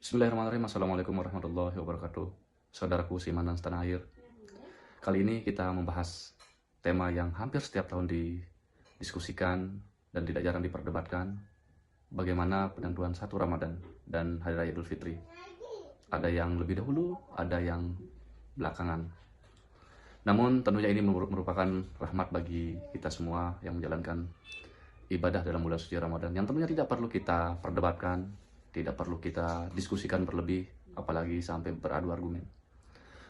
Bismillahirrahmanirrahim. Assalamualaikum warahmatullahi wabarakatuh. Saudaraku seiman dan setanah air. Kali ini kita membahas tema yang hampir setiap tahun didiskusikan dan tidak jarang diperdebatkan. Bagaimana penentuan 1 Ramadan dan Hari Raya Idul Fitri. Ada yang lebih dahulu, ada yang belakangan. Namun tentunya ini merupakan rahmat bagi kita semua yang menjalankan ibadah dalam bulan suci Ramadan, yang tentunya tidak perlu kita perdebatkan, tidak perlu kita diskusikan berlebih, apalagi sampai beradu argumen.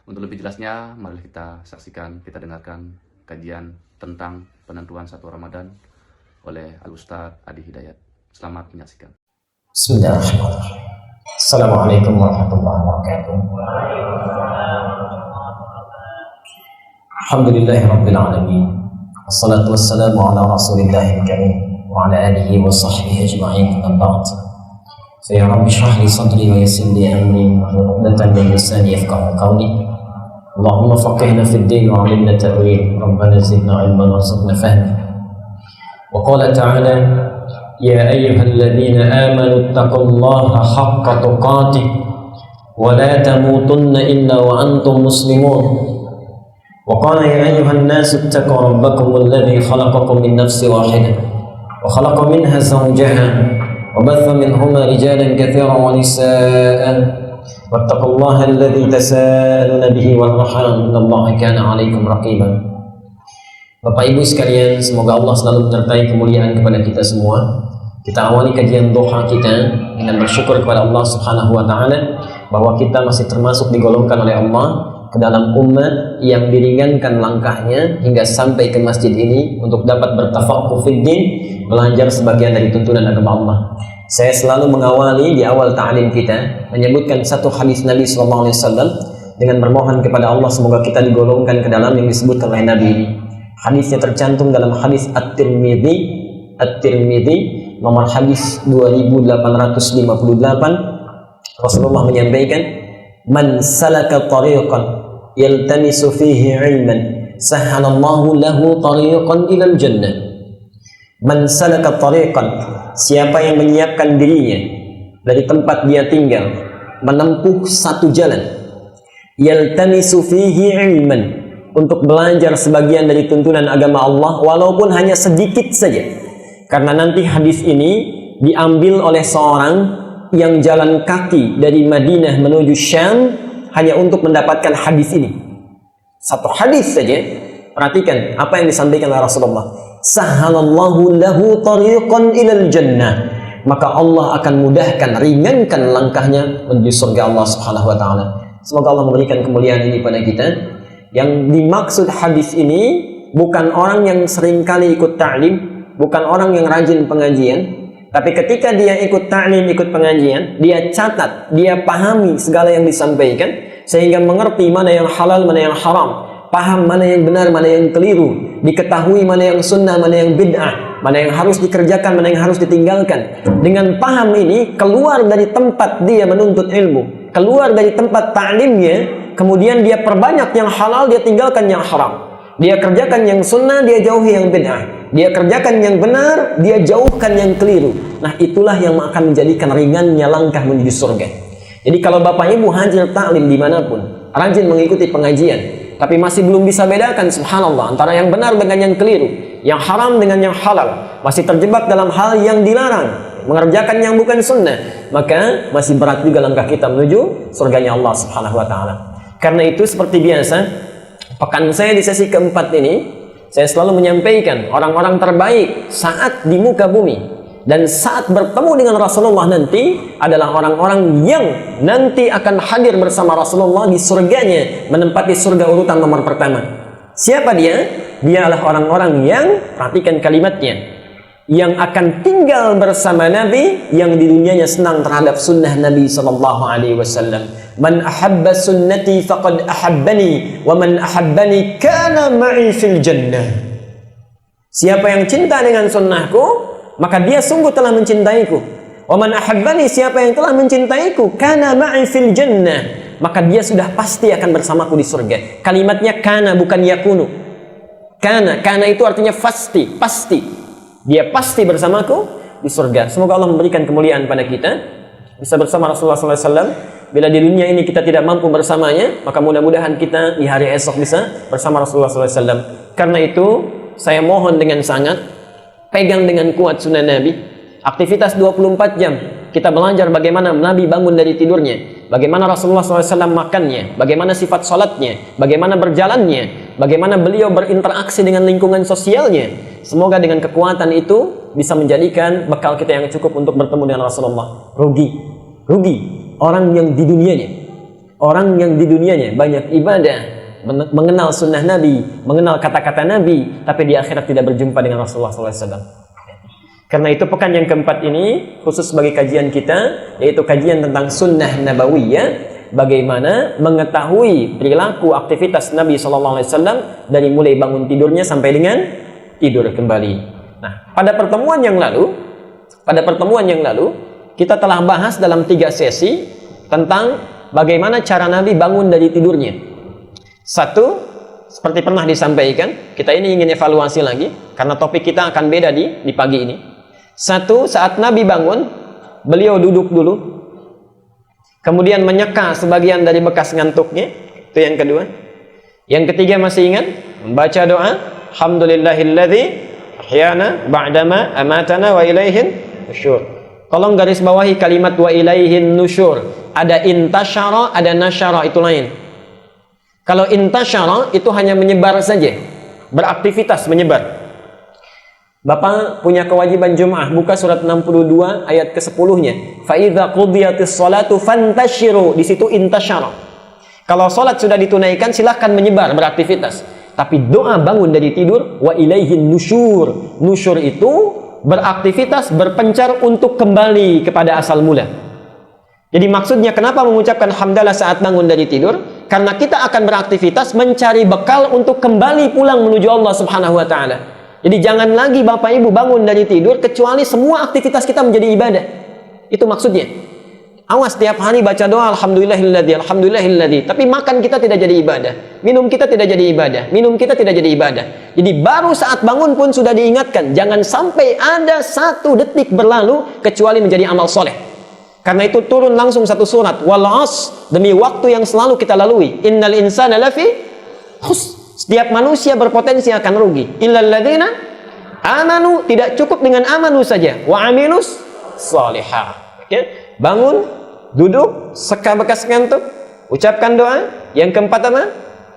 Untuk lebih jelasnya, mari kita saksikan, kita dengarkan kajian tentang penentuan 1 Ramadan oleh Al-Ustadz Adi Hidayat. Selamat menyaksikan. Bismillahirrahmanirrahim. Assalamualaikum warahmatullahi wabarakatuh. Alhamdulillahirabbil alamin. Wassalatu wassalamu ala Rasulillahil karim wa ala alihi wa sahbihi ajma'in. Amma ba'd. Ya Rabbi shrah li sadri wa yassir li amri wahlul 'uqdatam min lisani yafqahu qawli. Allahumma faqihna fid din wa 'allimna ta'wil. Rabbana zidna 'ilman warzuqna fahma. Wa qala ta'ala: Ya ayyuhalladzina amanu taqullaha haqqa tuqatih wa la tamutunna illa wa antum muslimun. Wa qala ya ayyuhan nasu ittaqu rabbakumul ladzi khalaqakum min nafsin wahidah wa khalaqa minha zawjaha وبث منهما رجالا كثيرا ونساء واتقوا الله الذي تساءلون به والأرحام إن الله كان عليكم رقيبا. Bapak Ibu sekalian, semoga Allah selalu menyertai kemuliaan kepada kita semua. Kita awali kajian duha kita dengan bersyukur kepada Allah Subhanahu wa taala bahwa kita masih termasuk digolongkan oleh Allah ke dalam umat yang diringankan langkahnya hingga sampai ke masjid ini untuk dapat bertafaqquh fid din, belajar sebagian dari tuntunan agama Allah. Saya selalu mengawali di awal ta'lim kita menyebutkan satu hadis Nabi SAW dengan bermohon kepada Allah semoga kita digolongkan ke dalam yang disebutkan oleh Nabi ini. Hadisnya tercantum dalam hadis At-Tirmidzi nomor hadis 2858. Rasulullah menyampaikan, "Man salaka tariqan yaltamisu fihi 'ilman sahhalallahu lahu tariqan ilal jannah." Man salaka tariqan, siapa yang menyiapkan dirinya dari tempat dia tinggal menempuh satu jalan, yaltamisu fihi 'ilman, untuk belajar sebagian dari tuntunan agama Allah walaupun hanya sedikit saja. Karena nanti hadis ini diambil oleh seorang yang jalan kaki dari Madinah menuju Syam hanya untuk mendapatkan hadis ini. Satu hadis saja, perhatikan apa yang disampaikan oleh Rasulullah. Sahhalallahu lahu tariqan ilal jannah. Maka Allah akan mudahkan, ringankan langkahnya menuju surga Allah Subhanahu wa taala. Semoga Allah memberikan kemuliaan ini pada kita. Yang dimaksud hadis ini bukan orang yang sering kali ikut ta'lim, bukan orang yang rajin pengajian, tapi ketika dia ikut ta'lim, ikut pengajian, dia catat, dia pahami segala yang disampaikan sehingga mengerti mana yang halal, mana yang haram, paham mana yang benar, mana yang keliru, diketahui mana yang sunnah, mana yang bid'ah, mana yang harus dikerjakan, mana yang harus ditinggalkan. Dengan paham ini, keluar dari tempat dia menuntut ilmu, keluar dari tempat ta'limnya, kemudian dia perbanyak yang halal, dia tinggalkan yang haram. Dia kerjakan yang sunnah, dia jauhi yang bid'ah. Dia kerjakan yang benar, dia jauhkan yang keliru. Nah, itulah yang akan menjadikan ringannya langkah menuju surga. Jadi kalau Bapak Ibu hadir ta'lim dimanapun, rajin mengikuti pengajian, tapi masih belum bisa bedakan, subhanallah, antara yang benar dengan yang keliru, yang haram dengan yang halal, masih terjebak dalam hal yang dilarang, mengerjakan yang bukan sunnah, maka masih berat juga langkah kita menuju surganya Allah Subhanahu wa taala. Karena itu seperti biasa, pekan saya di sesi keempat ini, saya selalu menyampaikan orang-orang terbaik saat di muka bumi dan saat bertemu dengan Rasulullah nanti adalah orang-orang yang nanti akan hadir bersama Rasulullah di surganya, menempati surga urutan nomor pertama. Siapa dia? Dia adalah orang-orang yang, perhatikan kalimatnya, yang akan tinggal bersama Nabi, yang di dunianya senang terhadap sunnah Nabi SAW. Man ahabba sunnati faqad ahabbani wa man ahabbani kana ma'i fil jannah. Siapa yang cinta dengan sunnahku, maka dia sungguh telah mencintaiku. Wa man ahabbani, siapa yang telah mencintaiku, kana ma'i fil jannah, maka dia sudah pasti akan bersamaku di surga. Kalimatnya kana, bukan yakunu. Kana itu artinya pasti. Dia pasti bersamaku di surga. Semoga Allah memberikan kemuliaan pada kita. bisa bersama Rasulullah SAW. Bila di dunia ini kita tidak mampu bersamanya, maka mudah-mudahan kita di hari esok bisa bersama Rasulullah SAW. Karena itu, saya mohon dengan sangat, pegang dengan kuat sunnah Nabi. Aktivitas 24 jam. Kita belajar bagaimana Nabi bangun dari tidurnya, bagaimana Rasulullah SAW makannya, bagaimana sifat sholatnya, bagaimana berjalannya, bagaimana beliau berinteraksi dengan lingkungan sosialnya. Semoga dengan kekuatan itu bisa menjadikan bekal kita yang cukup untuk bertemu dengan Rasulullah. Rugi orang yang di dunianya banyak ibadah, mengenal sunnah Nabi, mengenal kata-kata Nabi, tapi di akhirat tidak berjumpa dengan Rasulullah SAW. Karena itu pekan yang keempat ini khusus bagi kajian kita, yaitu kajian tentang sunnah nabawiyah, bagaimana mengetahui perilaku aktivitas Nabi SAW dari mulai bangun tidurnya sampai dengan tidur kembali. Nah, pada pertemuan yang lalu kita telah bahas dalam 3 sesi tentang bagaimana cara Nabi bangun dari tidurnya. Satu, seperti pernah disampaikan, kita ini ingin evaluasi lagi karena topik kita akan beda di pagi ini. Satu, saat Nabi bangun, beliau duduk dulu, kemudian menyeka sebagian dari bekas ngantuknya. Itu yang kedua. Yang ketiga, masih ingat? Membaca doa, Alhamdulillahilladzi ahyana ba'dama amatana wa ilaihin nusyur. Tolong garis bawahi kalimat wa ilaihin nusyur. Ada intasyara, ada nasyara, itu lain. Kalau intasyara itu hanya menyebar saja, beraktivitas menyebar. Bapak punya kewajiban Jum'ah, buka surat 62 ayat ke-10-nya. Fa idza qudiyatis sholatu fantashiru, di situ intasyara. Kalau salat sudah ditunaikan, silahkan menyebar, beraktivitas. Tapi doa bangun dari tidur, wa ilaihin nusyur. Nusyur itu beraktivitas, berpencar untuk kembali kepada asal mula. Jadi maksudnya kenapa mengucapkan hamdalah saat bangun dari tidur? Karena kita akan beraktivitas mencari bekal untuk kembali pulang menuju Allah Subhanahu wa taala. Jadi jangan lagi Bapak Ibu bangun dari tidur kecuali semua aktivitas kita menjadi ibadah. Itu maksudnya. Awas tiap hari baca doa alhamdulillahilladzi, alhamdulillahilladzi, tapi makan kita tidak jadi ibadah, minum kita tidak jadi ibadah, minum kita tidak jadi ibadah. Jadi baru saat bangun pun sudah diingatkan, jangan sampai ada 1 detik berlalu kecuali menjadi amal soleh. Karena itu turun langsung satu surat, wal as, demi waktu yang selalu kita lalui, innal insana lafi khusr. Setiap manusia berpotensi akan rugi. Illal ladzina amanu, tidak cukup dengan amanu saja, wa amilus shalihah. Okay? Bangun, duduk, seka bekas ngantuk, ucapkan doa. Yang keempat apa?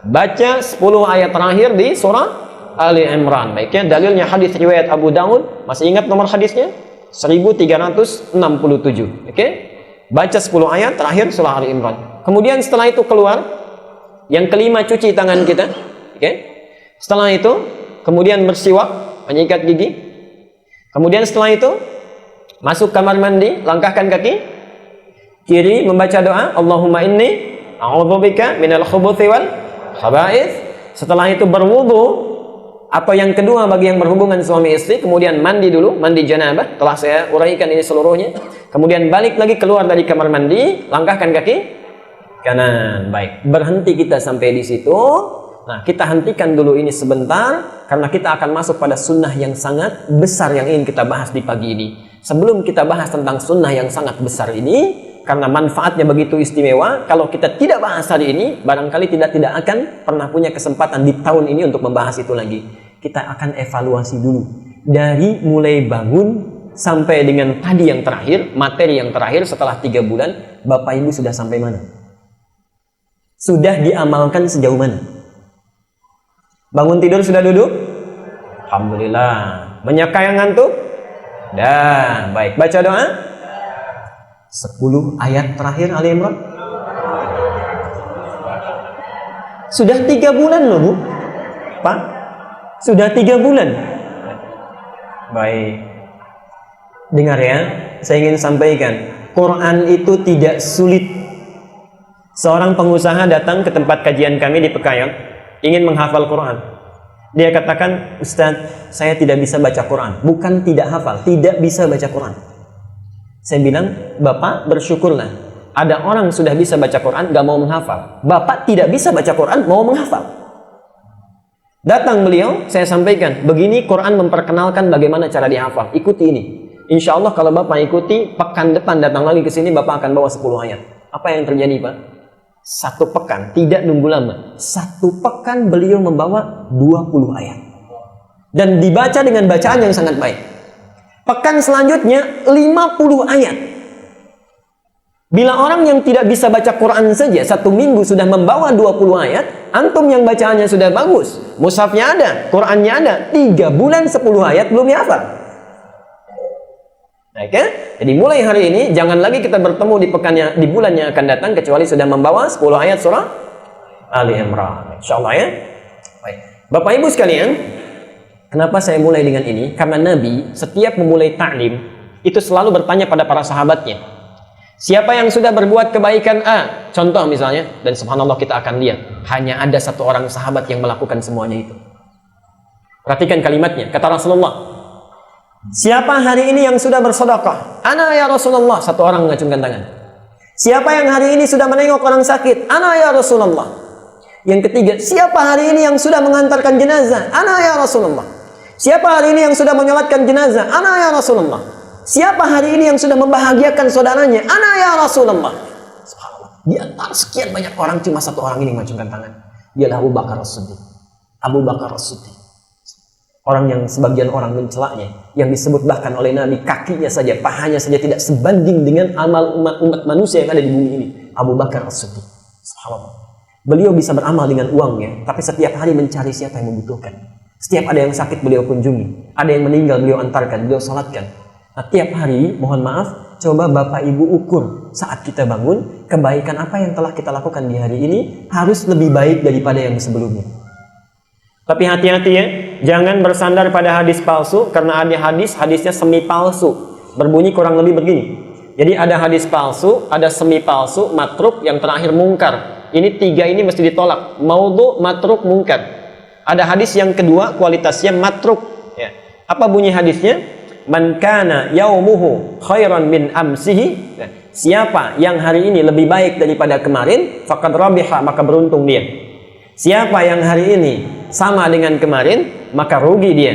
Baca 10 ayat terakhir di surah Ali Imran. Baiknya dalilnya hadis riwayat Abu Daud. Masih ingat nomor hadisnya? 1367. Okay? Baca 10 ayat terakhir surah Ali Imran. Kemudian setelah itu keluar. Yang kelima, cuci tangan kita. Setelah itu kemudian bersiwak, menyikat gigi. Kemudian setelah itu masuk kamar mandi, langkahkan kaki kiri, membaca doa Allahumma inni a'udzubika minal khubuthi wal khaba'ith. Setelah itu berwudu, atau yang kedua bagi yang berhubungan suami istri, kemudian mandi dulu, mandi janabah. Telah saya uraikan ini seluruhnya. Kemudian balik lagi keluar dari kamar mandi, langkahkan kaki kanan. Baik, berhenti kita sampai di situ. Nah, kita hentikan dulu ini sebentar karena kita akan masuk pada sunnah yang sangat besar yang ingin kita bahas di pagi ini. Sebelum kita bahas tentang sunnah yang sangat besar ini, karena manfaatnya begitu istimewa, kalau kita tidak bahas hari ini, barangkali tidak akan pernah punya kesempatan di tahun ini untuk membahas itu lagi. Kita akan evaluasi dulu dari mulai bangun sampai dengan tadi yang terakhir, materi yang terakhir setelah 3 bulan, Bapak Ibu sudah sampai mana? Sudah diamalkan sejauh mana? Bangun tidur sudah duduk? Alhamdulillah. Menyeka yang ngantuk? Dah. Baik, baca doa 10 ayat terakhir Ali Imran. Sudah 3 bulan loh Bu Pak, sudah 3 bulan. Baik, dengar ya, saya ingin sampaikan, Quran itu tidak sulit. Seorang pengusaha datang ke tempat kajian kami di Pekayang, ingin menghafal Quran. Dia katakan, Ustaz, saya tidak bisa baca Quran. Bukan tidak hafal, tidak bisa baca Quran. Saya bilang, Bapak bersyukurlah. Ada orang sudah bisa baca Quran, gak mau menghafal. Bapak tidak bisa baca Quran, mau menghafal. Datang beliau, saya sampaikan, begini Quran memperkenalkan bagaimana cara dihafal. Ikuti ini. Insya Allah kalau Bapak ikuti, pekan depan datang lagi ke sini, Bapak akan bawa 10 ayat. Apa yang terjadi, Pak? 1 pekan, tidak nunggu lama. 1 pekan beliau membawa 20 ayat. Dan dibaca dengan bacaan yang sangat baik. Pekan selanjutnya 50 ayat. Bila orang yang tidak bisa baca Quran saja 1 minggu sudah membawa 20 ayat, antum yang bacaannya sudah bagus, mushafnya ada, Qurannya ada, 3 bulan 10 ayat belum hafal. Oke? Jadi mulai hari ini jangan lagi kita bertemu di bulan yang akan datang kecuali sudah membawa 10 ayat surah Ali Imran. Insyaallah ya. Baik. Bapak Ibu sekalian, kenapa saya mulai dengan ini? Karena Nabi setiap memulai ta'lim itu selalu bertanya pada para sahabatnya. Siapa yang sudah berbuat kebaikan A? Contoh misalnya, dan subhanallah kita akan lihat hanya ada 1 orang sahabat yang melakukan semuanya itu. Perhatikan kalimatnya, kata Rasulullah, siapa hari ini yang sudah bersedekah? Ana ya Rasulullah. 1 orang mengacungkan tangan. Siapa yang hari ini sudah menengok orang sakit? Ana ya Rasulullah. Yang ketiga, siapa hari ini yang sudah mengantarkan jenazah? Ana ya Rasulullah. Siapa hari ini yang sudah menyolatkan jenazah? Ana ya Rasulullah. Siapa hari ini yang sudah membahagiakan saudaranya? Ana ya Rasulullah. Subhanallah. Di antara sekian banyak orang cuma 1 orang ini mengacungkan tangan. Dialah Abu Bakar As-Siddiq. Abu Bakar As-Siddiq. Orang yang sebagian orang mencelaknya, yang disebut bahkan oleh Nabi, kakinya saja, pahanya saja tidak sebanding dengan amal umat manusia yang ada di bumi ini. Abu Bakar As-Siddiq. Subhanallah. Beliau bisa beramal dengan uangnya, tapi setiap hari mencari siapa yang membutuhkan. Setiap ada yang sakit beliau kunjungi, ada yang meninggal beliau antarkan, beliau salatkan. Nah, tiap hari, mohon maaf, coba Bapak Ibu ukur saat kita bangun, kebaikan apa yang telah kita lakukan di hari ini harus lebih baik daripada yang sebelumnya. Tapi hati-hati ya, jangan bersandar pada hadis palsu, karena ada hadisnya semi palsu. Berbunyi kurang lebih begini. Jadi ada hadis palsu, ada semi palsu, matruk, yang terakhir mungkar. Ini 3 ini mesti ditolak. Maudhu, matruk, mungkar. Ada hadis yang kedua, kualitasnya matruk. Ya. Apa bunyi hadisnya? Man kana yaumuhu khairan min amsihi. Ya. Siapa yang hari ini lebih baik daripada kemarin, faqad rabiha, maka beruntung dia. Siapa yang hari ini sama dengan kemarin, maka rugi dia.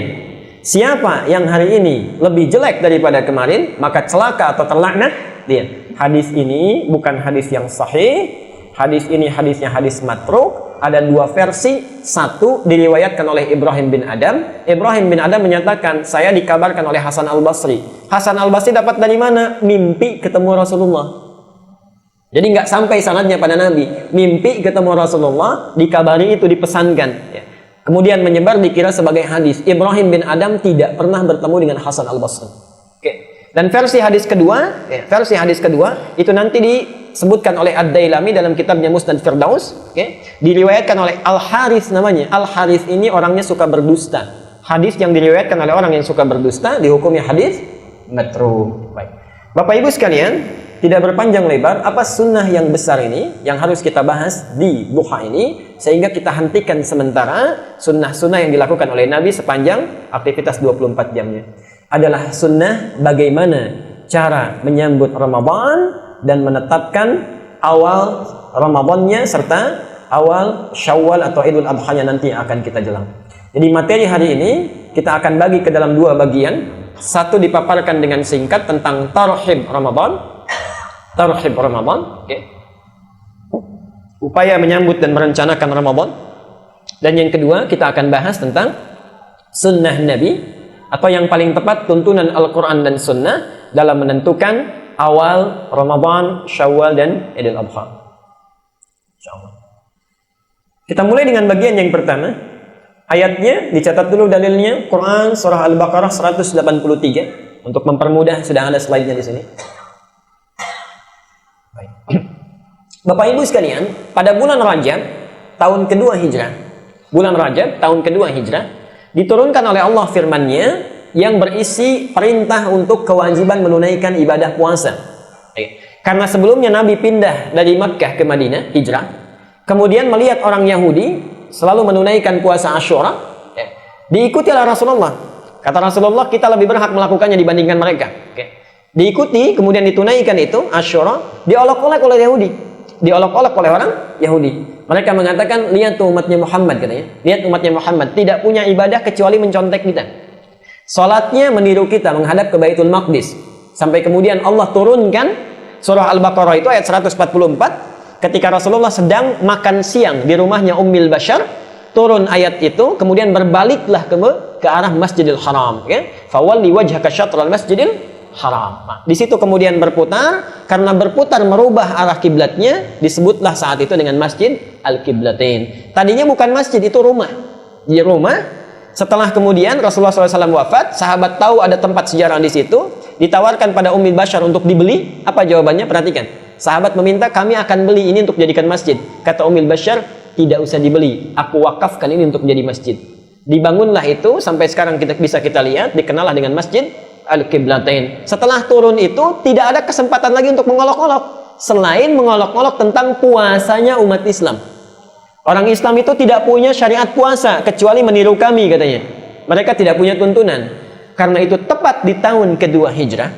Siapa yang hari ini lebih jelek daripada kemarin, maka celaka atau terlaknat dia. Hadis ini bukan hadis yang sahih. Hadis ini hadisnya hadis matruk. Ada 2 versi. 1 diriwayatkan oleh Ibrahim bin Adam. Ibrahim bin Adam menyatakan, saya dikabarkan oleh Hasan Al-Basri. Hasan Al-Basri dapat dari mana? Mimpi ketemu Rasulullah. Jadi nggak sampai sanadnya pada Nabi. Mimpi ketemu Rasulullah, dikabari itu, dipesankan. Ya. Kemudian menyebar, dikira sebagai hadis. Ibrahim bin Adam tidak pernah bertemu dengan Hasan Al-Basri. Oke. Dan versi hadis kedua, itu nanti disebutkan oleh Ad-Dailami dalam kitabnya Musnad Firdaus. Oke. Diriwayatkan oleh Al-Haris namanya. Al-Haris ini orangnya suka berdusta. Hadis yang diriwayatkan oleh orang yang suka berdusta dihukumi hadis matruk. Baik. Bapak Ibu sekalian, tidak berpanjang lebar, apa sunnah yang besar ini yang harus kita bahas di duha ini, sehingga kita hentikan sementara sunnah-sunnah yang dilakukan oleh Nabi sepanjang aktivitas 24 jamnya. Adalah sunnah bagaimana cara menyambut Ramadan dan menetapkan awal Ramadannya serta awal Syawal atau Idul Adha-nya nanti yang akan kita jelang. Jadi materi hari ini kita akan bagi ke dalam 2 bagian. Satu dipaparkan dengan singkat tentang tarhib Ramadan. Tarhib Ramadan, okay. Upaya menyambut dan merencanakan Ramadan. Dan yang kedua, kita akan bahas tentang sunnah Nabi, atau yang paling tepat tuntunan Al-Quran dan sunnah dalam menentukan awal Ramadan, Syawal, dan Idul Adha. Insyaallah. Kita mulai dengan bagian yang pertama. Ayatnya dicatat dulu dalilnya, Quran surah Al-Baqarah 183. Untuk mempermudah, sudah ada slide-nya di sini. Bapak Ibu sekalian, pada bulan Rajab tahun kedua Hijrah, diturunkan oleh Allah firman-Nya yang berisi perintah untuk kewajiban menunaikan ibadah puasa. Karena sebelumnya Nabi pindah dari Makkah ke Madinah, hijrah, kemudian melihat orang Yahudi selalu menunaikan puasa Asyura, diikuti oleh Rasulullah. Kata Rasulullah, kita lebih berhak melakukannya dibandingkan mereka. Diikuti, kemudian ditunaikan itu Asyura, diolok-olok oleh Yahudi. Diolok-olok oleh orang Yahudi. Mereka mengatakan, lihat tuh umatnya Muhammad, katanya. Lihat umatnya Muhammad tidak punya ibadah kecuali mencontek kita. Salatnya meniru kita menghadap ke Baitul Maqdis. Sampai kemudian Allah turunkan surah Al-Baqarah itu ayat 144 ketika Rasulullah sedang makan siang di rumahnya Ummil Bashar, turun ayat itu, kemudian berbaliklah ke arah Masjidil Haram, ya. Fawalli wajhaka syatral Masjidil Haram. Nah, di situ kemudian berputar, karena berputar merubah arah kiblatnya, disebutlah saat itu dengan Masjid Al-Qiblatain. Tadinya bukan masjid, itu rumah. Di rumah. Setelah kemudian Rasulullah SAW wafat, sahabat tahu ada tempat sejarah di situ, ditawarkan pada Ummil Bashar untuk dibeli. Apa jawabannya? Perhatikan. Sahabat meminta, kami akan beli ini untuk jadikan masjid. Kata Ummil Bashar, tidak usah dibeli. Aku wakafkan ini untuk jadi masjid. Dibangunlah itu, sampai sekarang bisa kita lihat, dikenallah dengan Masjid Al-Qiblatain. Setelah turun itu, tidak ada kesempatan lagi untuk mengolok-olok. Selain mengolok-olok tentang puasanya umat Islam. Orang Islam itu tidak punya syariat puasa kecuali meniru kami, katanya. Mereka tidak punya tuntunan. Karena itu tepat di tahun kedua Hijrah,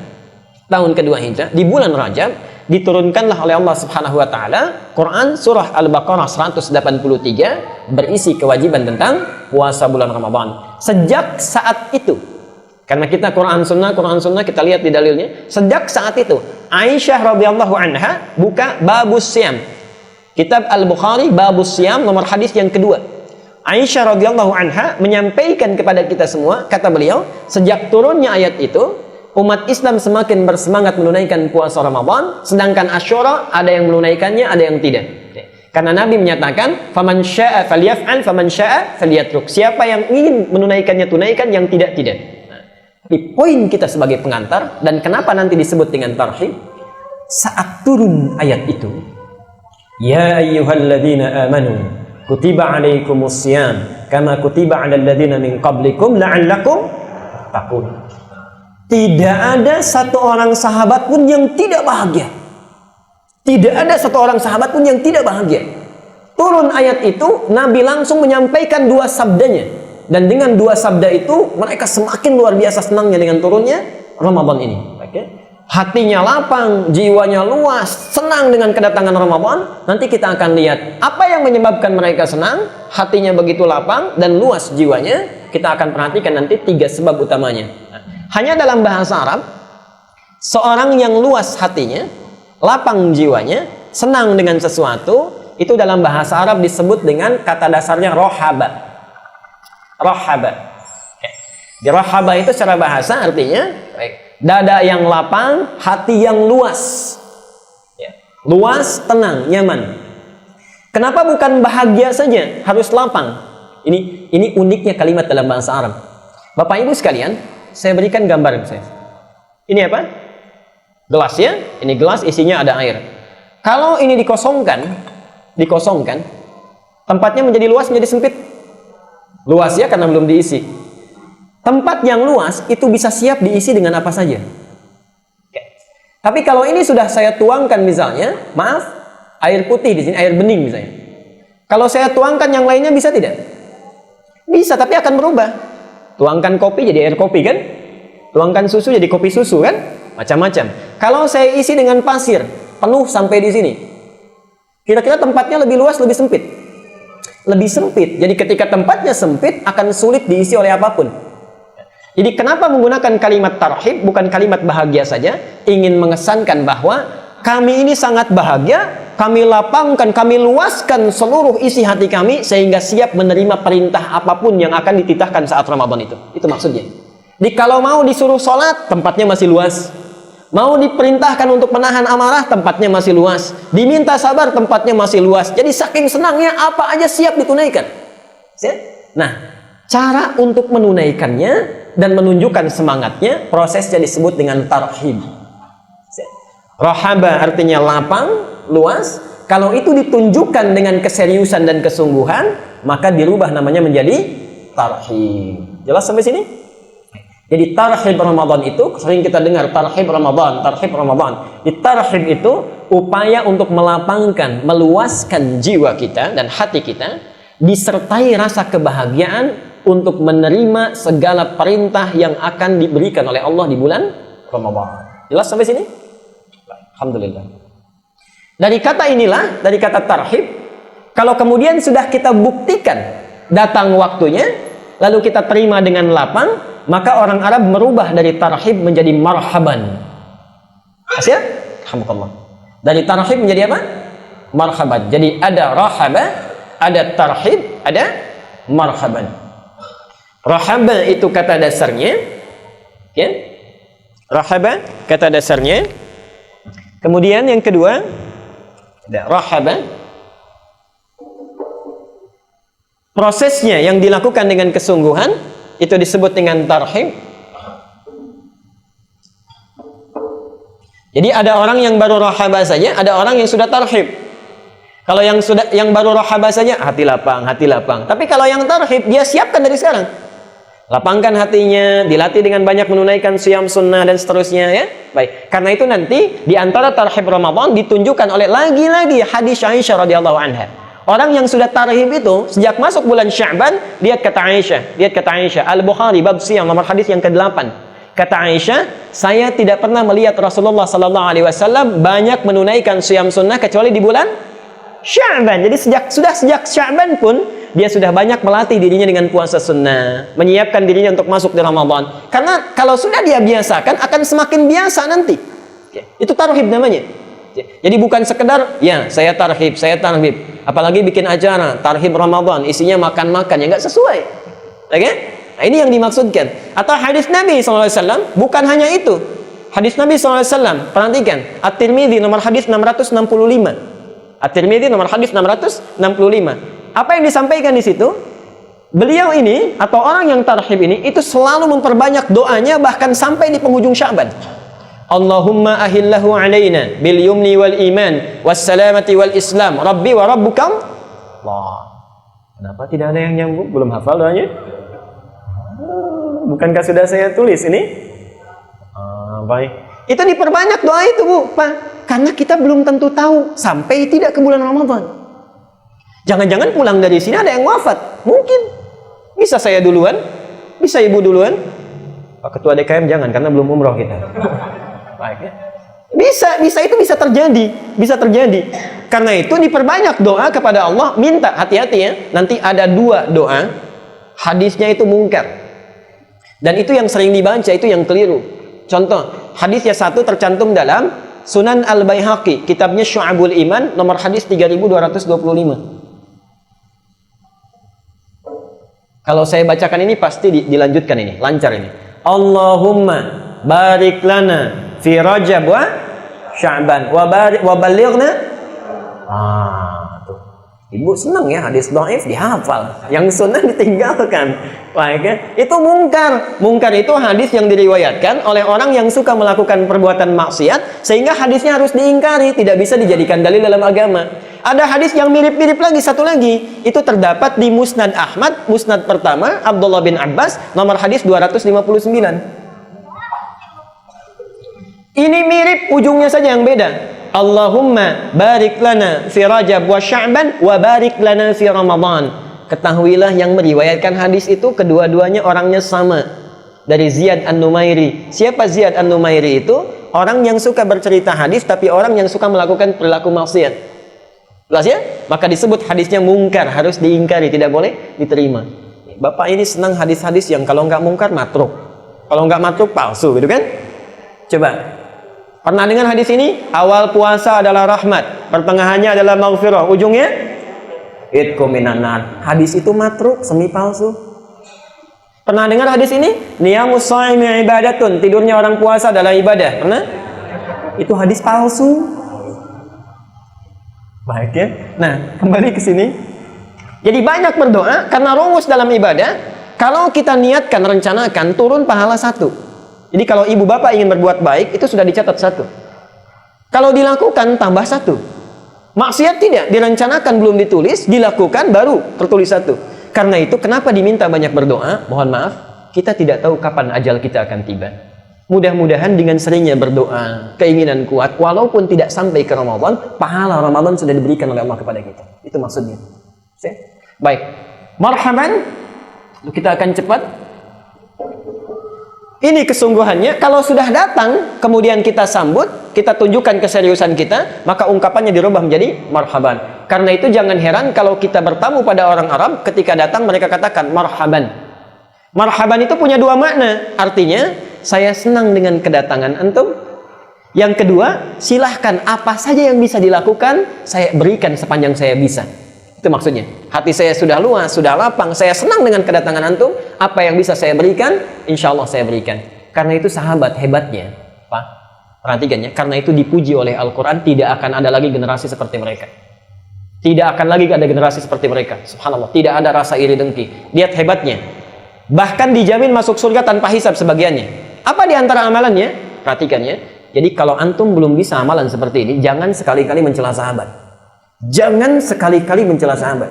di bulan Rajab, diturunkanlah oleh Allah Subhanahu wa taala Quran surah Al-Baqarah 183 berisi kewajiban tentang puasa bulan Ramadan. Sejak saat itu, karena kita Quran Sunnah kita lihat di dalilnya, sejak saat itu Aisyah radhiyallahu anha buka babus Siyam. Kitab Al-Bukhari babus Siyam nomor hadis yang kedua. Aisyah radhiyallahu anha menyampaikan kepada kita semua, kata beliau, sejak turunnya ayat itu, umat Islam semakin bersemangat menunaikan puasa Ramadan, sedangkan Asyura ada yang menunaikannya, ada yang tidak. Karena Nabi menyatakan, faman syaa'a falyaf'al, faman syaa'a falyatruk. Siapa yang ingin menunaikannya tunaikan, yang tidak. Tapi poin kita sebagai pengantar, dan kenapa nanti disebut dengan tarhib, saat turun ayat itu, ya ayyuhalladzina amanu kutiba alaikumus siyam kama kutiba alal ladzina min qablikum la'allakum tattaqun. Tidak ada satu orang sahabat pun yang tidak bahagia. Tidak ada satu orang sahabat pun yang tidak bahagia. Turun ayat itu, Nabi langsung menyampaikan dua sabdanya. Dan dengan dua sabda itu, mereka semakin luar biasa senangnya dengan turunnya Ramadan ini. Hatinya lapang, jiwanya luas, senang dengan kedatangan Ramadan. Nanti kita akan lihat apa yang menyebabkan mereka senang, hatinya begitu lapang dan luas jiwanya. Kita akan perhatikan nanti 3 sebab utamanya. Hanya dalam bahasa Arab, seorang yang luas hatinya, lapang jiwanya, senang dengan sesuatu, itu dalam bahasa Arab disebut dengan kata dasarnya rohaba. Di rohaba itu secara bahasa artinya dada yang lapang, hati yang luas. Luas, tenang, nyaman. Kenapa bukan bahagia saja, harus lapang? Ini uniknya kalimat dalam bahasa Arab. Bapak Ibu sekalian, saya berikan gambar saya. Ini apa? Gelas ya. Ini gelas, isinya ada air. Kalau ini dikosongkan, tempatnya menjadi luas, menjadi sempit. Luas ya, karena belum diisi. Tempat yang luas itu bisa siap diisi dengan apa saja. Tapi kalau ini sudah saya tuangkan misalnya, maaf, air putih di sini, air bening misalnya. Kalau saya tuangkan yang lainnya bisa tidak? Bisa, tapi akan berubah. Tuangkan kopi jadi air kopi kan? Tuangkan susu jadi kopi susu kan? Macam-macam. Kalau saya isi dengan pasir, penuh sampai di sini. Kira-kira tempatnya lebih luas, lebih sempit? Lebih sempit. Jadi ketika tempatnya sempit, akan sulit diisi oleh apapun. Jadi kenapa menggunakan kalimat tarhib, bukan kalimat bahagia saja? Ingin mengesankan bahwa kami ini sangat bahagia, kami lapangkan, kami luaskan seluruh isi hati kami, sehingga siap menerima perintah apapun yang akan dititahkan saat Ramadan itu. Itu maksudnya. Jadi kalau mau disuruh sholat, tempatnya masih luas. Mau diperintahkan untuk menahan amarah, tempatnya masih luas. Diminta sabar, tempatnya masih luas. Jadi saking senangnya, apa aja siap ditunaikan. Nah, cara untuk menunaikannya dan menunjukkan semangatnya, prosesnya disebut dengan tarhib. Rohaba artinya lapang, luas. Kalau itu ditunjukkan dengan keseriusan dan kesungguhan, maka dirubah namanya menjadi tarhib. Jelas sampai sini? Jadi tarhib Ramadan itu, sering kita dengar tarhib Ramadan. Di tarhib itu upaya untuk melapangkan, meluaskan jiwa kita dan hati kita, disertai rasa kebahagiaan untuk menerima segala perintah yang akan diberikan oleh Allah di bulan Ramadan. Jelas sampai sini? Alhamdulillah. Dari kata inilah, dari kata tarhib, kalau kemudian sudah kita buktikan datang waktunya, lalu kita terima dengan lapang, maka orang Arab merubah dari tarhib menjadi marhaban. Asyik? Alhamdulillah. Dari tarhib menjadi apa? Marhaban. Jadi ada rahaba, ada tarhib, ada marhaban. Rahaba itu kata dasarnya, ya. Rahaba kata dasarnya. Kemudian yang kedua, ada rahaba. Prosesnya yang dilakukan dengan kesungguhan itu disebut dengan tarhib. Jadi ada orang yang baru rahaba saja, ada orang yang sudah tarhib. Kalau yang baru rahaba saja hati lapang, hati lapang. Tapi kalau yang tarhib dia siapkan dari sekarang. Lapangkan hatinya, dilatih dengan banyak menunaikan siyam sunnah dan seterusnya, ya. Baik. Karena itu nanti di antara tarhib Ramadan ditunjukkan oleh lagi-lagi hadis Aisyah radhiyallahu anha. Orang yang sudah tarhib itu sejak masuk bulan Sya'ban, lihat kata Aisyah, Al-Bukhari bab siyam nomor hadis yang ke-8. Kata Aisyah, saya tidak pernah melihat Rasulullah sallallahu alaihi wasallam banyak menunaikan siyam sunnah kecuali di bulan Sya'ban. Jadi sejak Sya'ban pun dia sudah banyak melatih dirinya dengan puasa sunnah, menyiapkan dirinya untuk masuk di Ramadan. Karena kalau sudah dia biasakan akan semakin biasa nanti. Itu tarhib namanya. Jadi bukan sekedar ya saya tarhib. Apalagi bikin acara tarhib Ramadan isinya makan-makan ya nggak sesuai. Oke? Nah, ini yang dimaksudkan. Atau hadis Nabi SAW bukan hanya itu. Hadis Nabi SAW, perhatikan. At-Tirmidzi nomor hadis 665. At-Tirmidzi nomor hadis 665. Apa yang disampaikan di situ? Beliau ini atau orang yang tarhib ini itu selalu memperbanyak doanya bahkan sampai di penghujung Sya'ban. Allahumma ahillahu alaina bil yumni wal iman was salamati wal islam rabbi wa rabbukam Allah. Kenapa tidak ada yang nyambung? Belum hafal doanya? Bukankah sudah saya tulis ini? Baik. Itu diperbanyak doa itu, Bu, Pak. Karena kita belum tentu tahu sampai tidak ke bulan Ramadan. Jangan-jangan pulang dari sini ada yang wafat. Mungkin. Bisa saya duluan? Bisa Ibu duluan? Pak Ketua DKM jangan karena belum umroh kita. Baik ya. Bisa itu bisa terjadi. Karena itu diperbanyak doa kepada Allah, minta, hati-hati ya. Nanti ada 2 doa, hadisnya itu mungkar. Dan itu yang sering dibaca, itu yang keliru. Contoh, hadisnya 1 tercantum dalam Sunan Al-Baihaqi, kitabnya Syu'abul Iman, nomor hadis 3225. Kalau saya bacakan ini pasti dilanjutkan ini, lancar ini. Allahumma barik lana fi Rajab wa Sya'ban wa balighna. Tuh. Ibu senang ya hadis dhaif dihafal, yang sunnah ditinggalkan. Baik ya. Itu mungkar. Mungkar itu hadis yang diriwayatkan oleh orang yang suka melakukan perbuatan maksiat sehingga hadisnya harus diingkari, tidak bisa dijadikan dalil dalam agama. Ada hadis yang mirip-mirip lagi, satu lagi. Itu terdapat di Musnad Ahmad, Musnad pertama, Abdullah bin Abbas, nomor hadis 259. Ini mirip, ujungnya saja yang beda. Allahumma barik lana fi Rajab wa Sya'ban wa barik lana fi Ramadan. Ketahuilah yang meriwayatkan hadis itu kedua-duanya orangnya sama. Dari Ziyad An-Numairi. Siapa Ziyad An-Numairi itu? Orang yang suka bercerita hadis tapi orang yang suka melakukan perilaku maksiat. Jelas ya? Maka disebut hadisnya mungkar, harus diingkari, tidak boleh diterima. Bapak ini senang hadis-hadis yang kalau nggak mungkar matruk, kalau nggak matruk palsu, gitu kan? Coba, pernah dengar hadis ini? Awal puasa adalah rahmat, pertengahannya adalah maghfirah, ujungnya itqu minan nar. Hadis itu matruk, semi palsu. Pernah dengar hadis ini? Niyamus shaimi ibadatun, tidurnya orang puasa adalah ibadah. Pernah? Itu hadis palsu. Baik ya. Nah, kembali ke sini. Jadi banyak berdoa karena rumus dalam ibadah. Kalau kita niatkan, rencanakan, turun pahala 1. Jadi kalau ibu bapak ingin berbuat baik, itu sudah dicatat 1. Kalau dilakukan, tambah 1. Maksiat tidak, direncanakan belum ditulis, dilakukan baru tertulis 1. Karena itu, kenapa diminta banyak berdoa? Mohon maaf, kita tidak tahu kapan ajal kita akan tiba. Mudah-mudahan dengan seringnya berdoa, keinginan kuat, walaupun tidak sampai ke Ramadan, pahala Ramadan sudah diberikan oleh Allah kepada kita. Itu maksudnya. Baik. Marhaban. Kita akan cepat. Ini kesungguhannya. Kalau sudah datang, kemudian kita sambut, kita tunjukkan keseriusan kita, maka ungkapannya dirubah menjadi marhaban. Karena itu jangan heran kalau kita bertamu pada orang Arab, ketika datang mereka katakan marhaban. Marhaban itu punya dua makna. Artinya, saya senang dengan kedatangan antum. Yang kedua, silahkan apa saja yang bisa dilakukan, saya berikan sepanjang saya bisa. Itu maksudnya. Hati saya sudah luas, sudah lapang, saya senang dengan kedatangan antum. Apa yang bisa saya berikan, insya Allah saya berikan. Karena itu sahabat hebatnya, Pak. Perhatikan ya, karena itu dipuji oleh Al-Quran, tidak akan ada lagi generasi seperti mereka. Tidak akan lagi ada generasi seperti mereka. Subhanallah, tidak ada rasa iri dengki. Lihat hebatnya. Bahkan dijamin masuk surga tanpa hisab sebagiannya. Apa di antara amalannya? Perhatikan ya. Jadi kalau antum belum bisa amalan seperti ini, jangan sekali-kali mencela sahabat. Jangan sekali-kali mencela sahabat.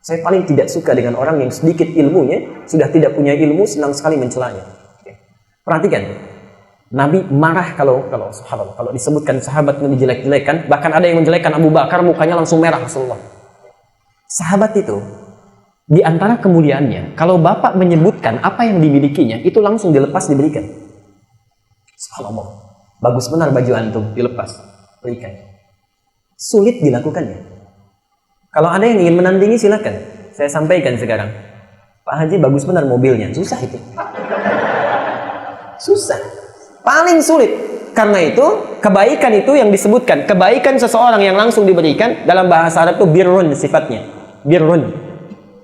Saya paling tidak suka dengan orang yang sedikit ilmunya, sudah tidak punya ilmu, senang sekali mencelanya. Perhatikan. Nabi marah kalau subhanallah, kalau disebutkan sahabat yang dijelek-jelekan, bahkan ada yang menjelekkan Abu Bakar, mukanya langsung merah Rasulullah. Sahabat itu di antara kemuliaannya, kalau bapak menyebutkan apa yang dimilikinya, itu langsung dilepas diberikan. Subhanallah, bagus benar baju antum, dilepas, berikan. Sulit dilakukannya. Kalau ada yang ingin menandingi, silakan. Saya sampaikan sekarang, Pak Haji bagus benar mobilnya, susah itu. Susah, paling sulit. Karena itu, kebaikan itu yang disebutkan, kebaikan seseorang yang langsung diberikan, dalam bahasa Arab itu birrun sifatnya, birrun.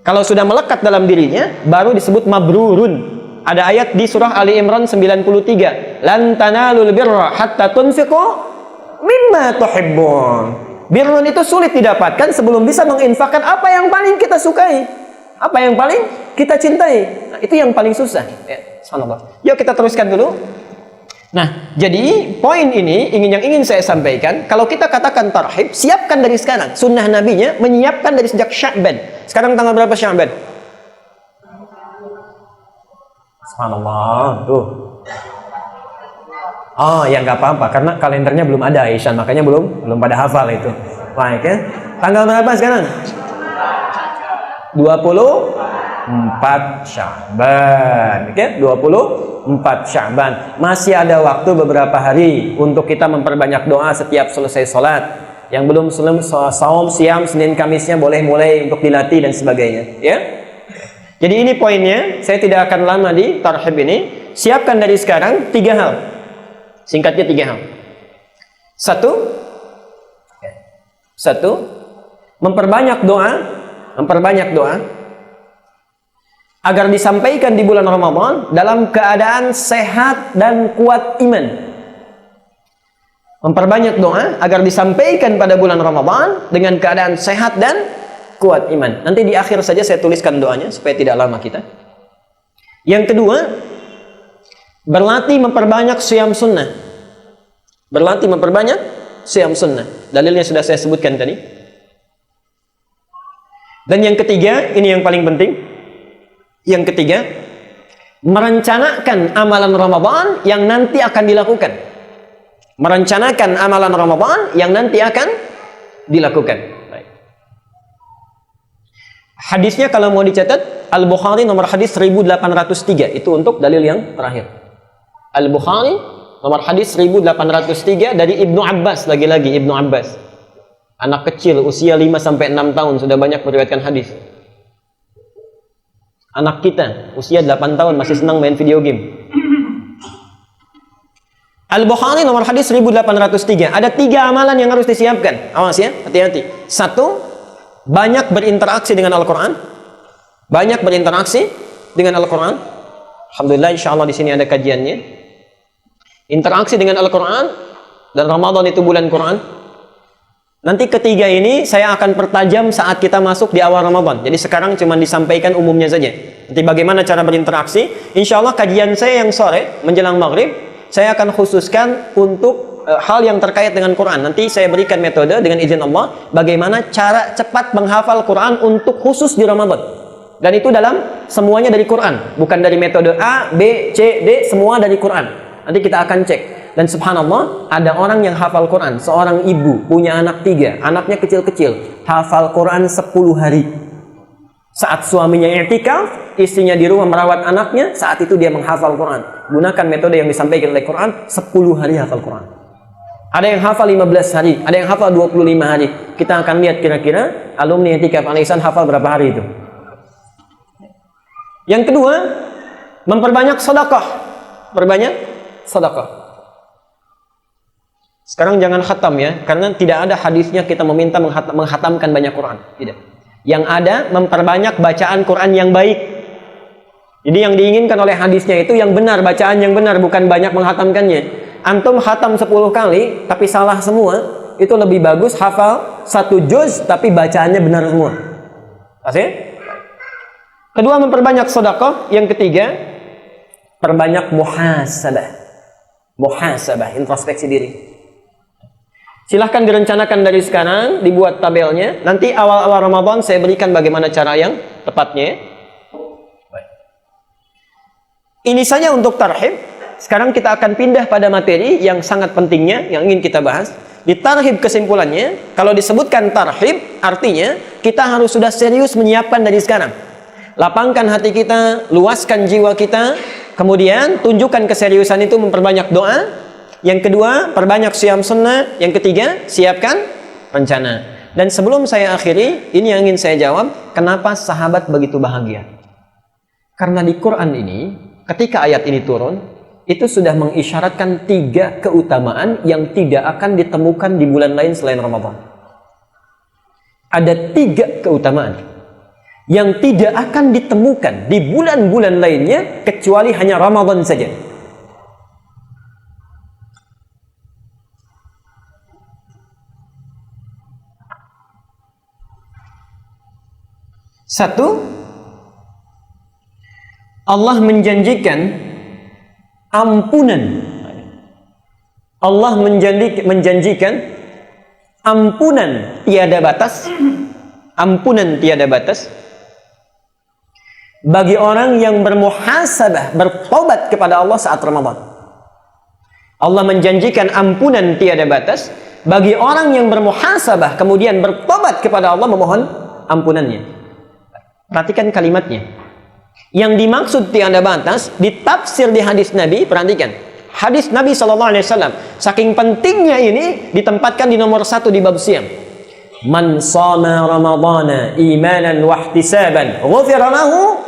Kalau sudah melekat dalam dirinya, baru disebut mabrurun. Ada ayat di surah Ali Imran 93. Lan tanalul birra hatta tunfiqu mimma tuhibbun. Birrun itu sulit didapatkan sebelum bisa menginfakkan apa yang paling kita sukai. Apa yang paling kita cintai. Nah, itu yang paling susah. Ya, subhanallah. Yuk kita teruskan dulu. Nah, jadi poin ini yang ingin saya sampaikan, kalau kita katakan tarhib, siapkan dari sekarang. Sunnah Nabinya menyiapkan dari sejak Sya'ban. Sekarang tanggal berapa Sya'ban? Subhanallah, tuh. Oh, ya nggak apa-apa, karena kalendernya belum ada, Aisyah, makanya belum pada hafal itu. Baik ya. Tanggal berapa sekarang? 24 Sya'ban. Oke, 24 Sya'ban. Masih ada waktu beberapa hari untuk kita memperbanyak doa setiap selesai sholat. Yang belum saum, siam, Senin, Kamisnya boleh mulai untuk dilatih dan sebagainya. Ya. Jadi ini poinnya. Saya tidak akan lama di tarhib ini. Siapkan dari sekarang 3 hal. Singkatnya 3 hal. Satu, memperbanyak doa agar disampaikan di bulan Ramadan dalam keadaan sehat dan kuat iman. Memperbanyak doa agar disampaikan pada bulan Ramadan dengan keadaan sehat dan kuat iman. Nanti di akhir saja saya tuliskan doanya supaya tidak lama kita. Yang kedua, berlatih memperbanyak siyam sunnah. Berlatih memperbanyak siyam sunnah. Dalilnya sudah saya sebutkan tadi. Dan yang ketiga, ini yang paling penting. Yang ketiga, merencanakan amalan Ramadan yang nanti akan dilakukan. Merencanakan amalan Ramadan yang nanti akan dilakukan. Baik. Hadisnya kalau mau dicatat, Al-Bukhari nomor hadis 1803. Itu untuk dalil yang terakhir. Al-Bukhari nomor hadis 1803 dari Ibnu Abbas, lagi-lagi Ibnu Abbas. Anak kecil usia 5-6 tahun sudah banyak meriwayatkan hadis. Anak kita usia 8 tahun masih senang main video game. Al-Bukhari nomor hadis 1803. Ada 3 amalan yang harus disiapkan. Awas ya, hati-hati. 1, banyak berinteraksi dengan Al-Quran. Banyak berinteraksi dengan Al-Quran. Alhamdulillah, insya Allah di sini ada kajiannya. Interaksi dengan Al-Quran, dan Ramadan itu bulan Quran. Nanti ketiga ini saya akan pertajam saat kita masuk di awal Ramadan. Jadi sekarang cuma disampaikan umumnya saja. Nanti bagaimana cara berinteraksi. Insya Allah kajian saya yang sore menjelang maghrib, saya akan khususkan untuk hal yang terkait dengan Quran. Nanti saya berikan metode dengan izin Allah, bagaimana cara cepat menghafal Quran untuk khusus di Ramadan. Dan itu dalam semuanya dari Quran, bukan dari metode A, B, C, D, semua dari Quran. Nanti kita akan cek. Dan subhanallah, ada orang yang hafal Quran, seorang ibu punya anak 3, anaknya kecil-kecil, hafal Quran 10 hari. Saat suaminya i'tikaf, istrinya di rumah merawat anaknya, saat itu dia menghafal Quran. Gunakan metode yang disampaikan oleh Quran, 10 hari hafal Quran. Ada yang hafal 15 hari, ada yang hafal 25 hari. Kita akan lihat kira-kira alumni i'tikaf Al-Ihsan hafal berapa hari itu. Yang kedua, memperbanyak sedekah. Perbanyak sedekah. Sekarang jangan khatam ya, karena tidak ada hadisnya kita meminta menghatamkan banyak Quran. Tidak. Yang ada memperbanyak bacaan Quran yang baik. Jadi yang diinginkan oleh hadisnya itu yang benar, bacaan yang benar, bukan banyak menghatamkannya. Antum khatam 10 kali tapi salah semua, itu lebih bagus hafal 1 juz tapi bacaannya benar semua. Asih? Kedua, memperbanyak sedekah. Yang ketiga, perbanyak muhasabah. Muhasabah, introspeksi diri. Silahkan direncanakan dari sekarang, dibuat tabelnya. Nanti awal-awal Ramadan saya berikan bagaimana cara yang tepatnya. Ini saja untuk tarhib. Sekarang kita akan pindah pada materi yang sangat pentingnya, yang ingin kita bahas. Di tarhib kesimpulannya, kalau disebutkan tarhib, artinya kita harus sudah serius menyiapkan dari sekarang. Lapangkan hati kita, luaskan jiwa kita, kemudian tunjukkan keseriusan itu memperbanyak doa. Yang kedua, perbanyak siyam sunnah. Yang ketiga, siapkan rencana. Dan sebelum saya akhiri, ini yang ingin saya jawab, kenapa sahabat begitu bahagia? Karena di Quran ini, ketika ayat ini turun, itu sudah mengisyaratkan 3 keutamaan yang tidak akan ditemukan di bulan lain selain Ramadan. Ada 3 keutamaan yang tidak akan ditemukan di bulan-bulan lainnya kecuali hanya Ramadan saja. Satu, Allah menjanjikan ampunan. Allah menjanjikan ampunan tiada batas. Ampunan tiada batas bagi orang yang bermuhasabah, bertobat kepada Allah saat Ramadan. Allah menjanjikan ampunan tiada batas bagi orang yang bermuhasabah kemudian bertobat kepada Allah memohon ampunannya. Perhatikan kalimatnya. Yang dimaksud tiada batas ditafsir di hadis Nabi. Perhatikan hadis Nabi SAW, saking pentingnya ini ditempatkan di nomor 1 di bab siyam. Man shama ramadhana imanan wa ihtisaban ghufira lahu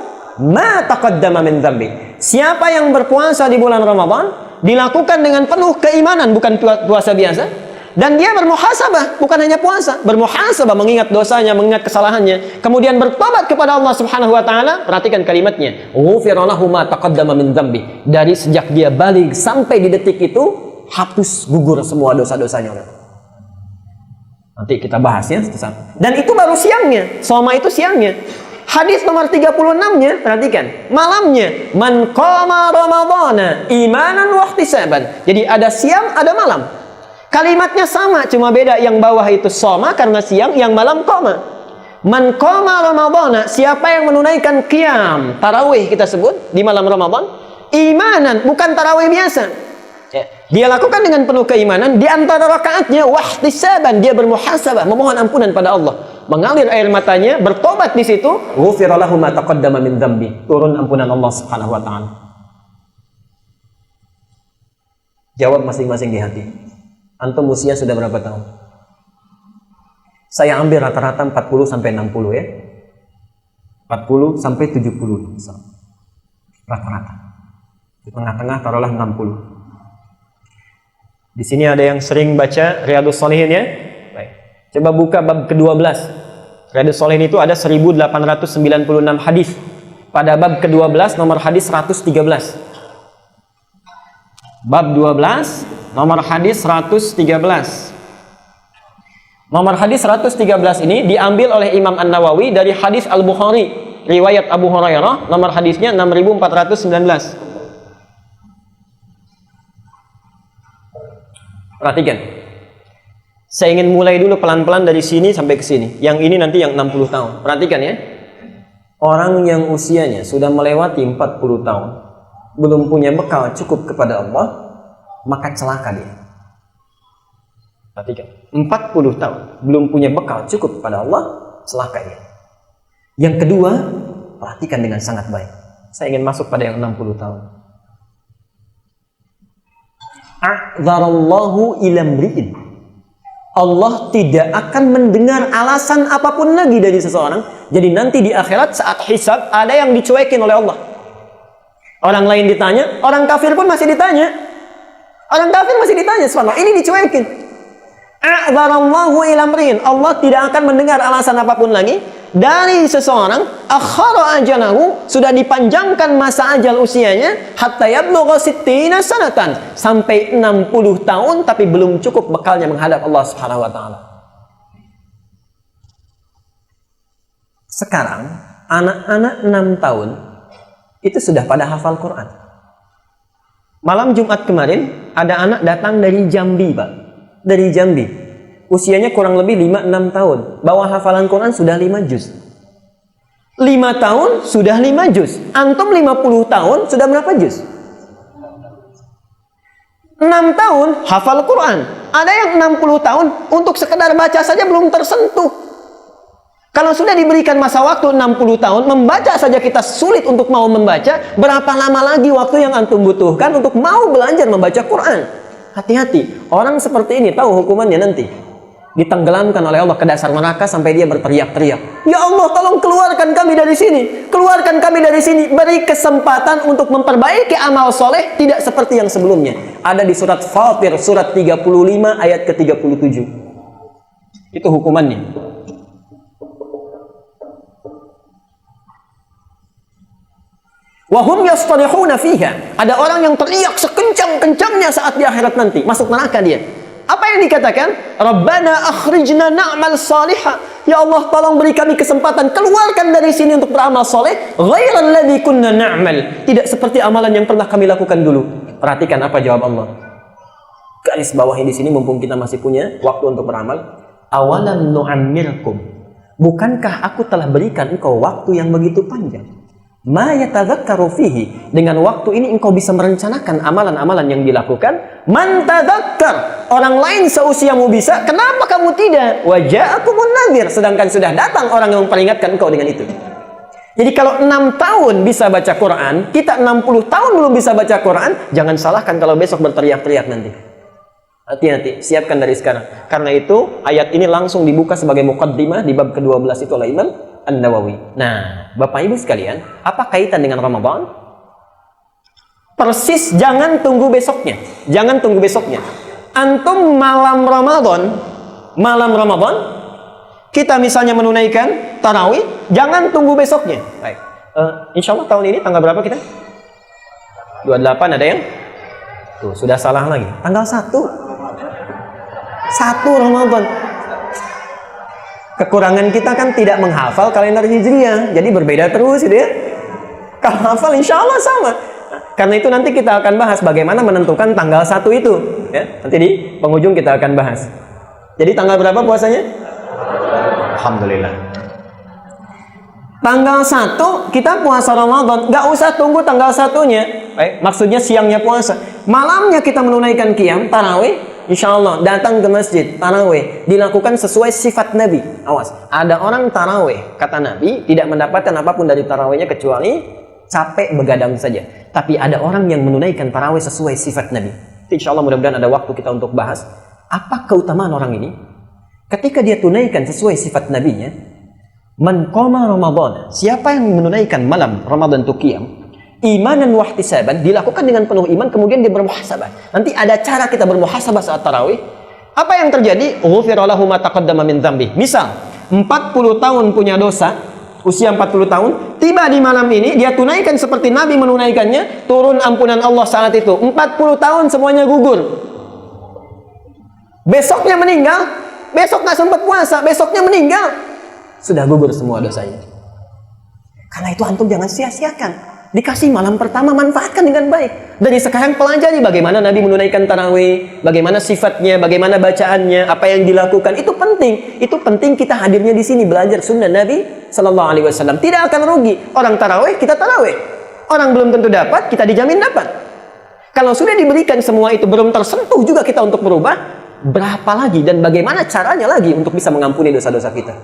ma taqaddama min dhanbi. Siapa yang berpuasa di bulan Ramadan dilakukan dengan penuh keimanan, bukan puasa biasa. Dan dia bermuhasabah, bukan hanya puasa, bermuhasabah, mengingat dosanya, mengingat kesalahannya, kemudian bertobat kepada Allah Subhanahu wa taala. Perhatikan kalimatnya, ghufira lahu ma taqaddama min dzambi. Dari sejak dia balik sampai di detik itu hapus gugur semua dosa-dosanya. Nanti kita bahas ya. Dan itu baru siangnya, soma itu siangnya. Hadis nomor 36-nya, perhatikan, malamnya, man qama ramadhana imanan wa ihtisaban. Jadi ada siang, ada malam. Kalimatnya sama, cuma beda, yang bawah itu soma karena siang, yang malam qama. Man qama ramadhana, siapa yang menunaikan qiyam, tarawih kita sebut di malam Ramadan, imanan, bukan tarawih biasa. Dia lakukan dengan penuh keimanan, di antara rakaatnya wahtisaban, dia bermuhasabah, memohon ampunan pada Allah, mengalir air matanya, bertobat di situ, ghufira lahu ma taqaddama min dzambi, turun ampunan Allah Subhanahu wa taala. Jawab masing-masing di hati. Antum usia sudah berapa tahun? Saya ambil rata-rata 40 sampai 60 ya. 40 sampai 70 rata-rata. Di tengah-tengah taruhlah 60. Di sini ada yang sering baca Riyadhus Shalihin ya? Baik. Coba buka bab ke-12. Riyadhus Shalihin itu ada 1896 hadis. Pada bab ke-12 nomor hadis 113. Bab 12 nomor hadis 113. Nomor hadis 113 ini diambil oleh Imam An-Nawawi dari hadis Al-Bukhari, riwayat Abu Hurairah, nomor hadisnya 6419. Perhatikan. Saya ingin mulai dulu pelan-pelan dari sini sampai ke sini. Yang ini nanti yang 60 tahun. Perhatikan ya. Orang yang usianya sudah melewati 40 tahun, belum punya bekal cukup kepada Allah, maka celaka dia. Perhatikan, 40 tahun belum punya bekal cukup kepada Allah, celaka dia. Yang kedua, perhatikan dengan sangat baik. Saya ingin masuk pada yang 60 tahun. A'dzarallahu ila mri'in Allah tidak akan mendengar alasan apapun lagi dari seseorang. Jadi nanti di akhirat saat hisab ada yang dicuekin oleh Allah. Orang lain ditanya, orang kafir pun masih ditanya. Orang kafir masih ditanya, subhanallah, ini dicuekin. A'dzarallahu ila mri'in. Allah tidak akan mendengar alasan apapun lagi dari seseorang. Akhara ajalahu, sudah dipanjangkan masa ajal usianya, hatta yablugha sittina sanatan, sampai 60 tahun tapi belum cukup bekalnya menghadap Allah Subhanahu wa taala. Sekarang anak-anak 6 tahun itu sudah pada hafal Quran. Malam Jumat kemarin ada anak datang dari Jambi, Pak. Dari Jambi. Usianya kurang lebih 5-6 tahun. Bawa hafalan Quran sudah 5 juz. 5 tahun sudah 5 juz. Antum 50 tahun sudah berapa juz? 6 tahun hafal Quran. Ada yang 60 tahun untuk sekedar baca saja belum tersentuh. Kalau sudah diberikan masa waktu 60 tahun, membaca saja kita sulit untuk mau membaca, berapa lama lagi waktu yang antum butuhkan untuk mau belajar membaca Quran? Hati-hati, orang seperti ini tahu hukumannya nanti. Ditenggelamkan oleh Allah ke dasar neraka sampai dia berteriak-teriak. Ya Allah, tolong keluarkan kami dari sini. Keluarkan kami dari sini. Beri kesempatan untuk memperbaiki amal soleh, tidak seperti yang sebelumnya. Ada di surat Fatir, surat 35 ayat ke-37. Itu hukumannya. Wahum yastarihuna fiha. Ada orang yang teriak sekencang-kencangnya saat di akhirat nanti. Masuk neraka dia. Apa yang dikatakan? Rabbana akhrijna na'mal salihah. Ya Allah, tolong beri kami kesempatan. Keluarkan dari sini untuk beramal soleh. Ghairal ladzi kunna na'mal. Tidak seperti amalan yang pernah kami lakukan dulu. Perhatikan apa jawab Allah. Garis bawahnya di sini mumpung kita masih punya waktu untuk beramal. Awalam nu'ammirkum. Bukankah aku telah berikan engkau waktu yang begitu panjang? Ma yatadzakkaru fihi, dengan waktu ini engkau bisa merencanakan amalan-amalan yang dilakukan. Man tadzakkar, orang lain seusiamu bisa, kenapa kamu tidak? Wa ja'akumun nadhir, sedangkan sudah datang orang yang memperingatkan engkau dengan itu. Jadi kalau 6 tahun bisa baca Quran, kita 60 tahun belum bisa baca Quran, jangan salahkan kalau besok berteriak-teriak nanti. Hati-hati, siapkan dari sekarang. Karena itu ayat ini langsung dibuka sebagai muqaddimah di bab ke-12 itu oleh Imam An-Nawawi. Nah, Bapak Ibu sekalian, apa kaitan dengan Ramadan? Persis, jangan tunggu besoknya. Jangan tunggu besoknya. Antum malam Ramadan, kita misalnya menunaikan tarawih, jangan tunggu besoknya. Baik. Insya Allah tahun ini tanggal berapa kita? 28 ada yang? Tuh, sudah salah lagi. Tanggal 1 Ramadan. Kekurangan kita kan tidak menghafal kalender Hijriah, jadi berbeda terus gitu ya. Kalau hafal insya Allah sama. Karena itu nanti kita akan bahas bagaimana menentukan tanggal 1 itu ya. Nanti di penghujung kita akan bahas. Jadi tanggal berapa puasanya? Alhamdulillah. Tanggal 1 kita puasa Ramadan, nggak usah tunggu tanggal 1-nya. Baik, maksudnya siangnya puasa. Malamnya kita menunaikan qiyam, tarawih. Insya Allah datang ke masjid, tarawih dilakukan sesuai sifat Nabi. Awas, ada orang tarawih, kata Nabi, tidak mendapatkan apapun dari tarawihnya kecuali capek begadang saja. Tapi ada orang yang menunaikan tarawih sesuai sifat Nabi. Insya Allah mudah-mudahan ada waktu kita untuk bahas apa keutamaan orang ini. Ketika dia tunaikan sesuai sifat Nabinya, man qama Ramadan, siapa yang menunaikan malam Ramadan itu qiyam, imanan wa ihtisaban, dilakukan dengan penuh iman, kemudian dia bermuhasabah. Nanti ada cara kita bermuhasabah saat tarawih. Apa yang terjadi? Ghufira lahu ma taqaddama min dzambi. Misal 40 tahun punya dosa, usia 40 tahun, tiba di malam ini dia tunaikan seperti Nabi menunaikannya, turun ampunan Allah saat itu. 40 tahun semuanya gugur. Besoknya meninggal, besok nggak sempat puasa, besoknya meninggal, sudah gugur semua dosanya. Karena itu antum jangan sia-siakan. Dikasih malam pertama, manfaatkan dengan baik. Dari sekarang pelajari bagaimana Nabi menunaikan tarawih, bagaimana sifatnya, bagaimana bacaannya, apa yang dilakukan. Itu penting. Itu penting kita hadirnya di sini belajar sunnah Nabi Sallallahu Alaihi Wasallam. Tidak akan rugi. Orang tarawih, kita tarawih. Orang belum tentu dapat, kita dijamin dapat. Kalau sudah diberikan semua itu belum tersentuh juga kita untuk berubah, berapa lagi dan bagaimana caranya lagi untuk bisa mengampuni dosa-dosa kita?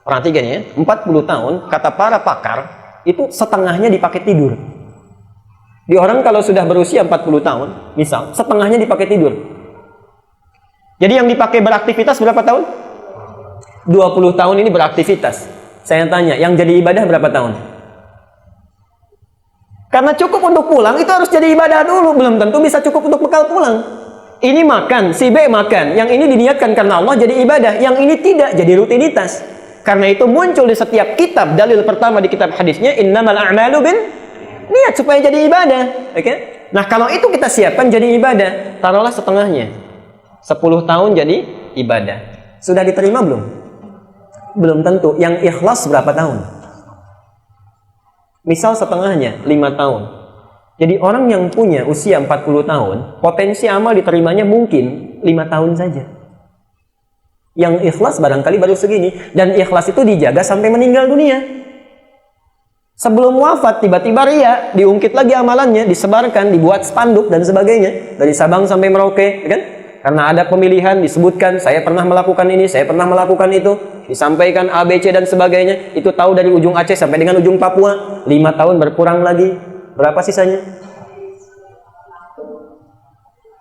Perhatikan ya, 40 tahun kata para pakar itu setengahnya dipakai tidur. Di orang kalau sudah berusia 40 tahun, misal, setengahnya dipakai tidur. Jadi yang dipakai beraktivitas berapa tahun? 20 tahun ini beraktivitas. Saya tanya, yang jadi ibadah berapa tahun? Karena cukup untuk pulang, itu harus jadi ibadah dulu. Belum tentu bisa cukup untuk bekal pulang. Ini makan, si B makan. Yang ini diniatkan karena Allah jadi ibadah. Yang ini tidak, jadi rutinitas. Karena itu muncul di setiap kitab. Dalil pertama di kitab hadisnya, innamal a'malu bin niat, supaya jadi ibadah. Oke? Nah, kalau itu kita siapkan jadi ibadah, taruhlah setengahnya. 10 tahun jadi ibadah. Sudah diterima belum? Belum tentu. Yang ikhlas berapa tahun? Misal setengahnya 5 tahun. Jadi orang yang punya usia 40 tahun, potensi amal diterimanya mungkin 5 tahun saja. Yang ikhlas barangkali baru segini. Dan ikhlas itu dijaga sampai meninggal dunia. Sebelum wafat tiba-tiba ria, diungkit lagi amalannya, disebarkan, dibuat spanduk dan sebagainya. Dari Sabang sampai Merauke, kan? Karena ada pemilihan disebutkan, saya pernah melakukan ini, saya pernah melakukan itu. Disampaikan A, B, C dan sebagainya. Itu tahu dari ujung Aceh sampai dengan ujung Papua. 5 tahun berkurang lagi. Berapa sisanya?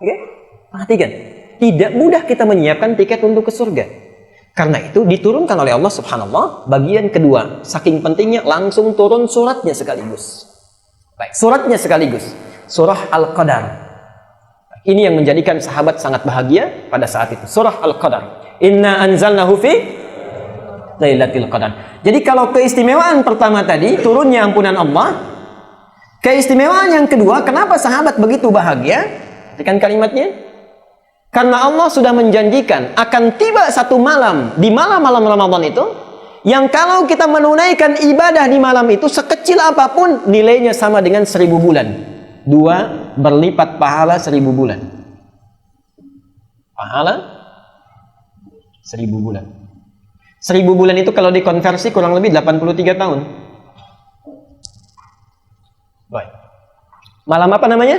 Oke? Perhatikan. Tidak mudah kita menyiapkan tiket untuk ke surga. Karena itu diturunkan oleh Allah subhanallah. Bagian kedua, saking pentingnya langsung turun suratnya sekaligus. Baik, suratnya sekaligus. Surah Al-Qadar. Ini yang menjadikan sahabat sangat bahagia pada saat itu. Surah Al-Qadar. Inna anzalnahu fi Lailatul Qadar. Jadi kalau keistimewaan pertama tadi, turunnya ampunan Allah. Keistimewaan yang kedua, kenapa sahabat begitu bahagia? Perhatikan kalimatnya. Karena Allah sudah menjanjikan akan tiba satu malam di malam-malam Ramadan itu, yang kalau kita menunaikan ibadah di malam itu sekecil apapun, nilainya sama dengan 1000 bulan. 2 berlipat pahala 1000 bulan. Pahala 1000 bulan. 1000 bulan itu kalau dikonversi kurang lebih 83 tahun. Baik. Malam apa namanya?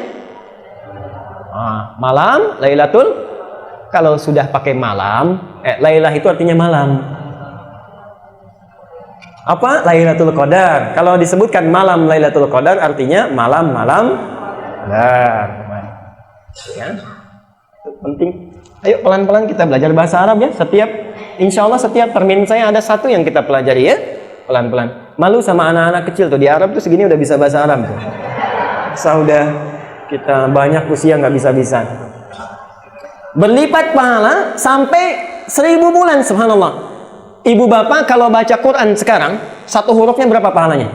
Malam Lailatul. Kalau sudah pakai malam, Lailah itu artinya malam. Apa? Lailatul Qadar. Kalau disebutkan malam Lailatul Qadar artinya malam-malam Qadar. Ya. Itu penting. Ayo pelan-pelan kita belajar bahasa Arab ya. Insya Allah setiap termin saya ada satu yang kita pelajari ya. Pelan-pelan. Malu sama anak-anak kecil tuh di Arab tuh segini udah bisa bahasa Arab tuh. Sudah kita banyak usia nggak bisa-bisa. Berlipat pahala sampai 1000 bulan, subhanallah. Ibu bapak kalau baca Quran sekarang, satu hurufnya berapa pahalanya?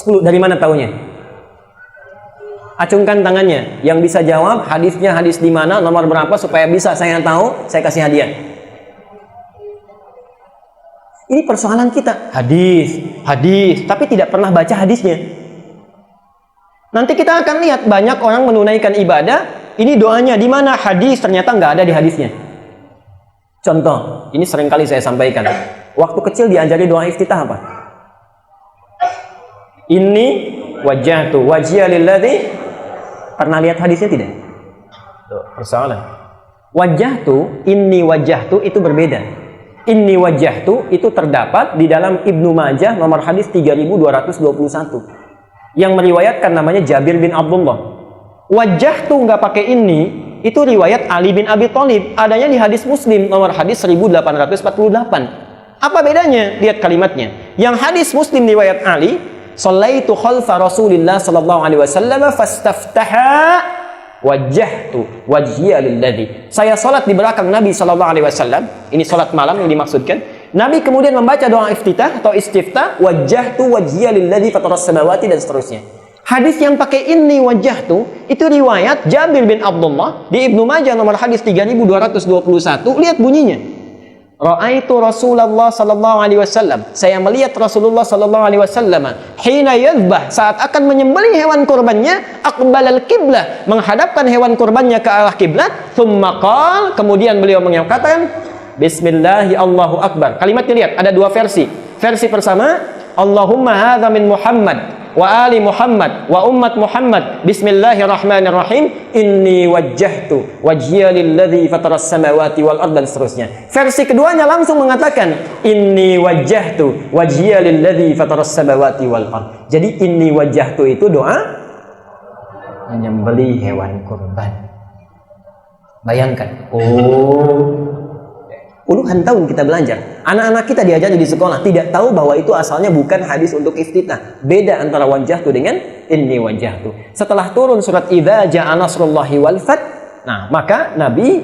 10. Dari mana taunya? Acungkan tangannya. Yang bisa jawab hadisnya hadis di mana, nomor berapa supaya bisa saya tahu, saya kasih hadiah. Ini persoalan kita. Hadis, tapi tidak pernah baca hadisnya. Nanti kita akan lihat banyak orang menunaikan ibadah. Ini doanya di mana, hadis ternyata nggak ada di hadisnya. Contoh, ini sering kali saya sampaikan. Waktu kecil diajari doa iftitah apa? Inni wajjahtu wajhiya lilladzi. Pernah lihat hadisnya tidak? Tuh, persoalan. Wajjahtu, inni wajjahtu itu berbeda. Inni wajjahtu itu terdapat di dalam Ibnu Majah nomor hadis 3221. Yang meriwayatkan namanya Jabir bin Abdullah. Wajah tuh nggak pakai ini, itu riwayat Ali bin Abi Thalib, adanya di hadis Muslim nomor hadis 1848. Apa bedanya? Lihat kalimatnya. Yang hadis Muslim riwayat Ali, "Shallaitu khalfa Rasulillah sallallahu alaihi wasallam fastaftaha wajjahtu wajhiya lilladzi." Saya salat di belakang Nabi sallallahu alaihi wasallam. Ini salat malam yang dimaksudkan. Nabi kemudian membaca doa iftitah atau istiftah, wajjahtu wajhiya lilladzi fataras samawati dan seterusnya. Hadis yang pakai inni wajjahtu itu riwayat Jabir bin Abdullah di Ibnu Majah nomor hadis 3221. Lihat bunyinya. Ra'aitu Rasulullah sallallahu alaihi wasallam. Saya melihat Rasulullah sallallahu alaihi wasallam hina yadhbah, saat akan menyembelih hewan kurbannya, aqbalal qiblah, menghadapkan hewan kurbannya ke arah kiblat, tsumma qala, kemudian beliau mengatakan bismillahi Allahu akbar. Kalimatnya lihat, ada dua versi. Versi pertama, Allahumma hadza min Muhammad wa ali Muhammad wa ummat Muhammad bismillahirrahmanirrahim inni wajjahtu wajhiya lilladzi fataras samawati wal ardh dan seterusnya. Versi keduanya langsung mengatakan inni wajjahtu wajhiya lilladzi fataras samawati wal ardh. Jadi inni wajjahtu itu doa menyembelih hewan kurban. Bayangkan. Puluhan tahun kita belajar. Anak-anak kita diajari di sekolah tidak tahu bahwa itu asalnya bukan hadis untuk iftitah. Beda antara wajjahtu dengan inni wajjahtu. Setelah turun surat Idza Ja'a Nasrullahi wal Fath, nah, maka Nabi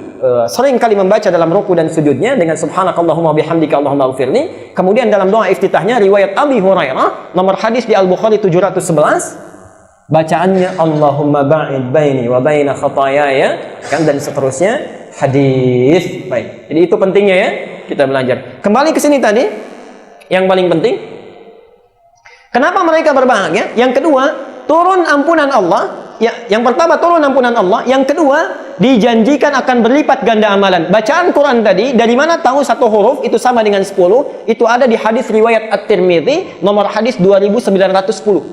sering kali membaca dalam ruku dan sujudnya dengan subhanakallahumma bihamdika Allahumma ighfirli. Kemudian dalam doa iftitahnya riwayat Abi Hurairah nomor hadis di Al-Bukhari 711, bacaannya Allahumma ba'id baini wa baina khataayaya, kan, dan seterusnya hadis. Baik. Jadi itu pentingnya ya kita belajar. Kembali ke sini tadi, yang paling penting kenapa mereka berbahagia? Yang kedua, turun ampunan Allah. Ya, yang pertama turun ampunan Allah, yang kedua dijanjikan akan berlipat ganda amalan. Bacaan Quran tadi dari mana tahu satu huruf itu sama dengan 10? Itu ada di hadis riwayat At-Tirmidzi nomor hadis 2910.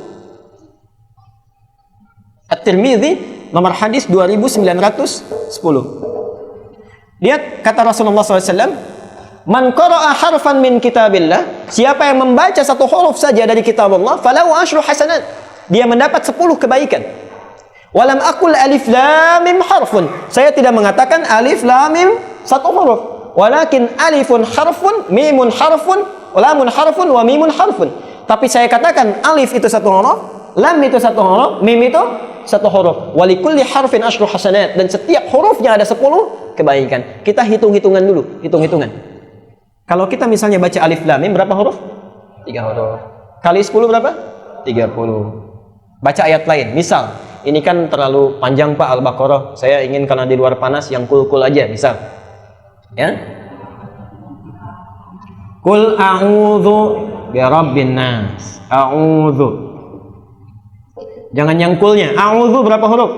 At-Tirmidzi nomor hadis 2910. Lihat kata Rasulullah SAW, man qara'a harfan min kitabillah, siapa yang membaca satu huruf saja dari kitab Allah, falahu asyru hasanat, dia mendapat 10 kebaikan. Walam aqul alif lam mim harfun, saya tidak mengatakan alif lam mim satu huruf, walakin alifun harfun, mimun harfun, lamun harfun, wa mimun harfun. Tapi saya katakan alif itu satu huruf, lam itu satu huruf, mim itu satu huruf. Walikulli harfin asyru hasanat, dan setiap hurufnya ada 10 kebaikan. Kita hitung-hitungan dulu, hitung-hitungan. Kalau kita misalnya baca alif lam mim berapa huruf? 3 huruf. Kali 10 berapa? 30. Baca ayat lain. Misal, ini kan terlalu panjang Pak Al-Baqarah. Saya ingin karena di luar panas yang kul-kul aja, misal. Ya. Qul a'udzu birabbin nas. A'udzu. Jangan yang kulnya. A'udzu berapa huruf?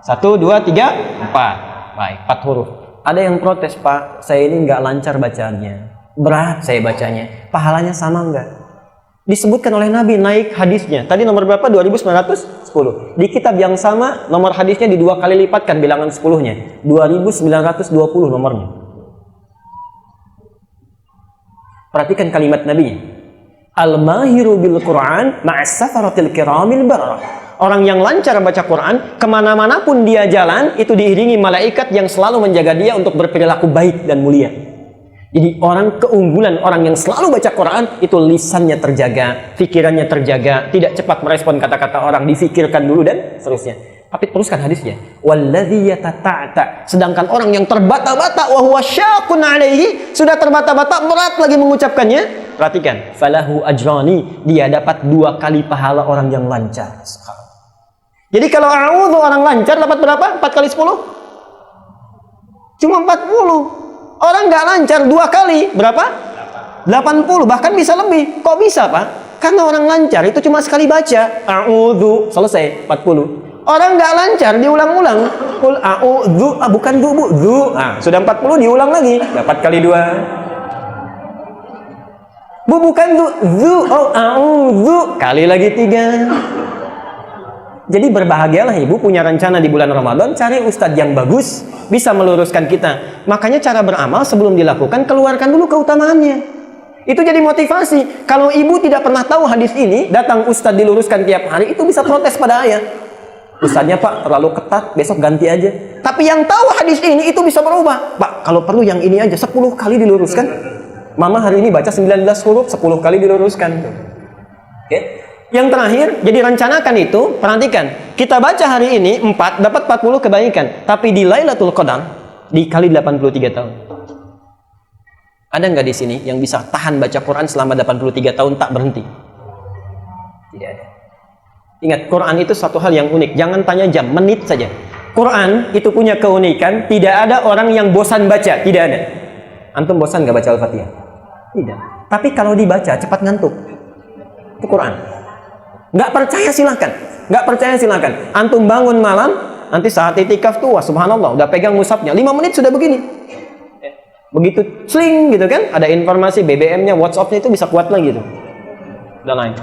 1, 2, 3, 4. Baik, 4 huruf. Ada yang protes, Pak, saya ini nggak lancar bacaannya. Berat saya bacanya. Pahalanya sama nggak? Disebutkan oleh Nabi naik hadisnya. Tadi nomor berapa? 2910. Di kitab yang sama, nomor hadisnya di 2 kali lipatkan bilangan 10-nya. 2920 nomornya. Perhatikan kalimat Nabi. Al-mahiru bil Qur'an ma'as safaratil kiramil bararah. Orang yang lancar baca Quran, kemana-mana pun dia jalan, itu diiringi malaikat yang selalu menjaga dia untuk berperilaku baik dan mulia. Jadi orang keunggulan, orang yang selalu baca Quran, itu lisannya terjaga, pikirannya terjaga, tidak cepat merespon kata-kata orang, difikirkan dulu dan seterusnya. Tapi teruskan hadisnya. Walladzi yatata'ta. Sedangkan orang yang terbata-bata, wa huwa syaqun alaihi, sudah terbata-bata, berat lagi mengucapkannya. Perhatikan, falahu ajrani, dia dapat 2 kali pahala orang yang lancar. Jadi kalau a'udzu orang lancar dapat berapa? 4 kali 10? Cuma 40. Orang nggak lancar 2 kali, berapa? 80, bahkan bisa lebih. Kok bisa, Pak? Karena orang lancar itu cuma sekali baca. A'udzu, selesai, 40. Orang nggak lancar diulang-ulang. Qul a'udzu, bukan bu, zu. Sudah 40 diulang lagi, dapat kali 2. Bu, bukan zu, a'udzu, kali lagi 3. Jadi berbahagialah ibu punya rencana di bulan Ramadan, cari ustadz yang bagus, bisa meluruskan kita. Makanya cara beramal sebelum dilakukan, keluarkan dulu keutamaannya. Itu jadi motivasi. Kalau ibu tidak pernah tahu hadis ini, datang ustadz diluruskan tiap hari, itu bisa protes pada ayah. Ustadznya, Pak, terlalu ketat, besok ganti aja. Tapi yang tahu hadis ini, itu bisa berubah. Pak, kalau perlu yang ini aja, 10 kali diluruskan. Mama hari ini baca 19 huruf, 10 kali diluruskan. Oke? Yang terakhir, jadi rencanakan itu, perhatikan. Kita baca hari ini 4, dapat 40 kebaikan. Tapi di Lailatul Qadar, dikali 83 tahun. Ada nggak di sini yang bisa tahan baca Quran selama 83 tahun tak berhenti? Tidak ada. Ingat, Quran itu satu hal yang unik. Jangan tanya jam, menit saja. Quran itu punya keunikan, tidak ada orang yang bosan baca. Tidak ada. Antum bosan nggak baca Al-Fatihah? Tidak. Tapi kalau dibaca, cepat ngantuk. Itu Quran. Nggak percaya silakan, nggak percaya silakan. Antum bangun malam, nanti saat itikaf tuh, wah subhanallah, udah pegang mushafnya, 5 menit sudah begini. Begitu sling gitu kan, ada informasi BBM-nya, WhatsApp-nya itu bisa kuat lagi tuh. Dan lain.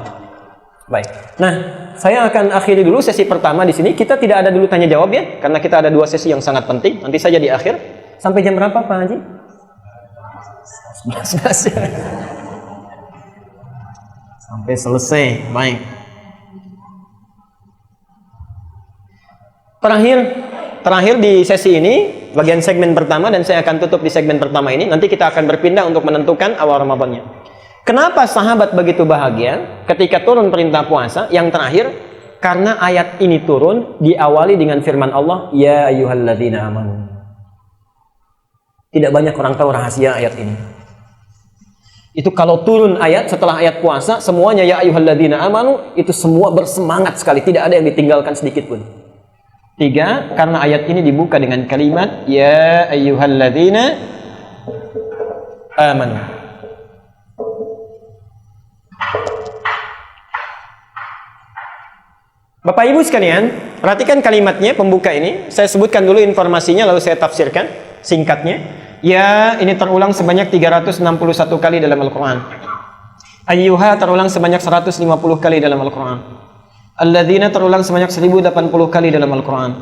Baik. Nah, saya akan akhiri dulu sesi pertama di sini. Kita tidak ada dulu tanya jawab ya, karena kita ada 2 sesi yang sangat penting. Nanti saja di akhir. Sampai jam berapa Pak Haji? 11 ya. Sampai selesai. Baik. Terakhir, terakhir di sesi ini, bagian segmen pertama, dan saya akan tutup di segmen pertama ini. Nanti kita akan berpindah untuk menentukan awal Ramadannya. Kenapa sahabat begitu bahagia ketika turun perintah puasa? Yang terakhir, karena ayat ini turun diawali dengan firman Allah, Ya ayyuhalladzina amanu. Tidak banyak orang tahu rahasia ayat ini. Itu kalau turun ayat setelah ayat puasa, semuanya ya ayyuhalladzina amanu, itu semua bersemangat sekali, tidak ada yang ditinggalkan sedikit pun. 3, karena ayat ini dibuka dengan kalimat ya ayyuhalladzina amanu. Bapak Ibu sekalian, perhatikan kalimatnya pembuka ini. Saya sebutkan dulu informasinya lalu saya tafsirkan singkatnya. Ya, ini terulang sebanyak 361 kali dalam Al-Quran. Ayyuha terulang sebanyak 150 kali dalam Al-Quran. Alladzina terulang sebanyak 1080 kali dalam Al-Quran.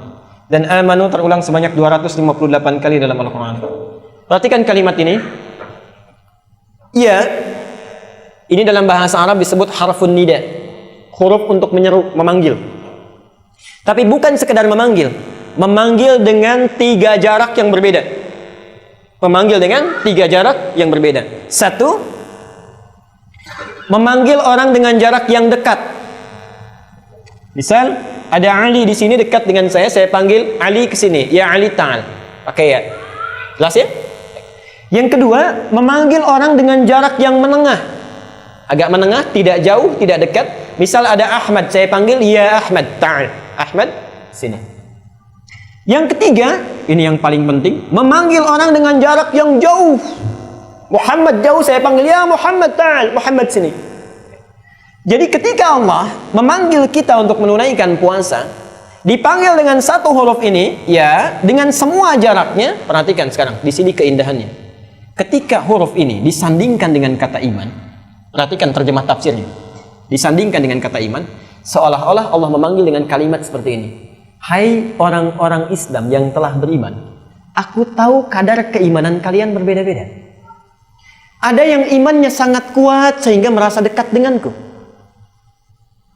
Dan amanu terulang sebanyak 258 kali dalam Al-Quran. Perhatikan kalimat ini. Ya, ini dalam bahasa Arab disebut harfun nida, huruf untuk menyeru, memanggil. Tapi bukan sekedar memanggil, memanggil dengan 3 jarak yang berbeda. Memanggil dengan 3 jarak yang berbeda. 1, memanggil orang dengan jarak yang dekat. Misal, ada Ali di sini dekat dengan saya panggil Ali ke sini. Ya Ali ta'al. Pakai ya. Jelas ya? Yang kedua, memanggil orang dengan jarak yang menengah. Agak menengah, tidak jauh, tidak dekat. Misal ada Ahmad, saya panggil Ya Ahmad ta'al. Ahmad, sini. Yang ketiga, ini yang paling penting, memanggil orang dengan jarak yang jauh. Muhammad jauh, saya panggil Ya Muhammad ta'al, Muhammad sini. Jadi ketika Allah memanggil kita untuk menunaikan puasa, dipanggil dengan 1 huruf ini, ya, dengan semua jaraknya. Perhatikan sekarang, di sini keindahannya. Ketika huruf ini disandingkan dengan kata iman, perhatikan terjemah tafsirnya. Disandingkan dengan kata iman, seolah-olah Allah memanggil dengan kalimat seperti ini. Hai orang-orang Islam yang telah beriman, aku tahu kadar keimanan kalian berbeda-beda. Ada yang imannya sangat kuat sehingga merasa dekat denganku.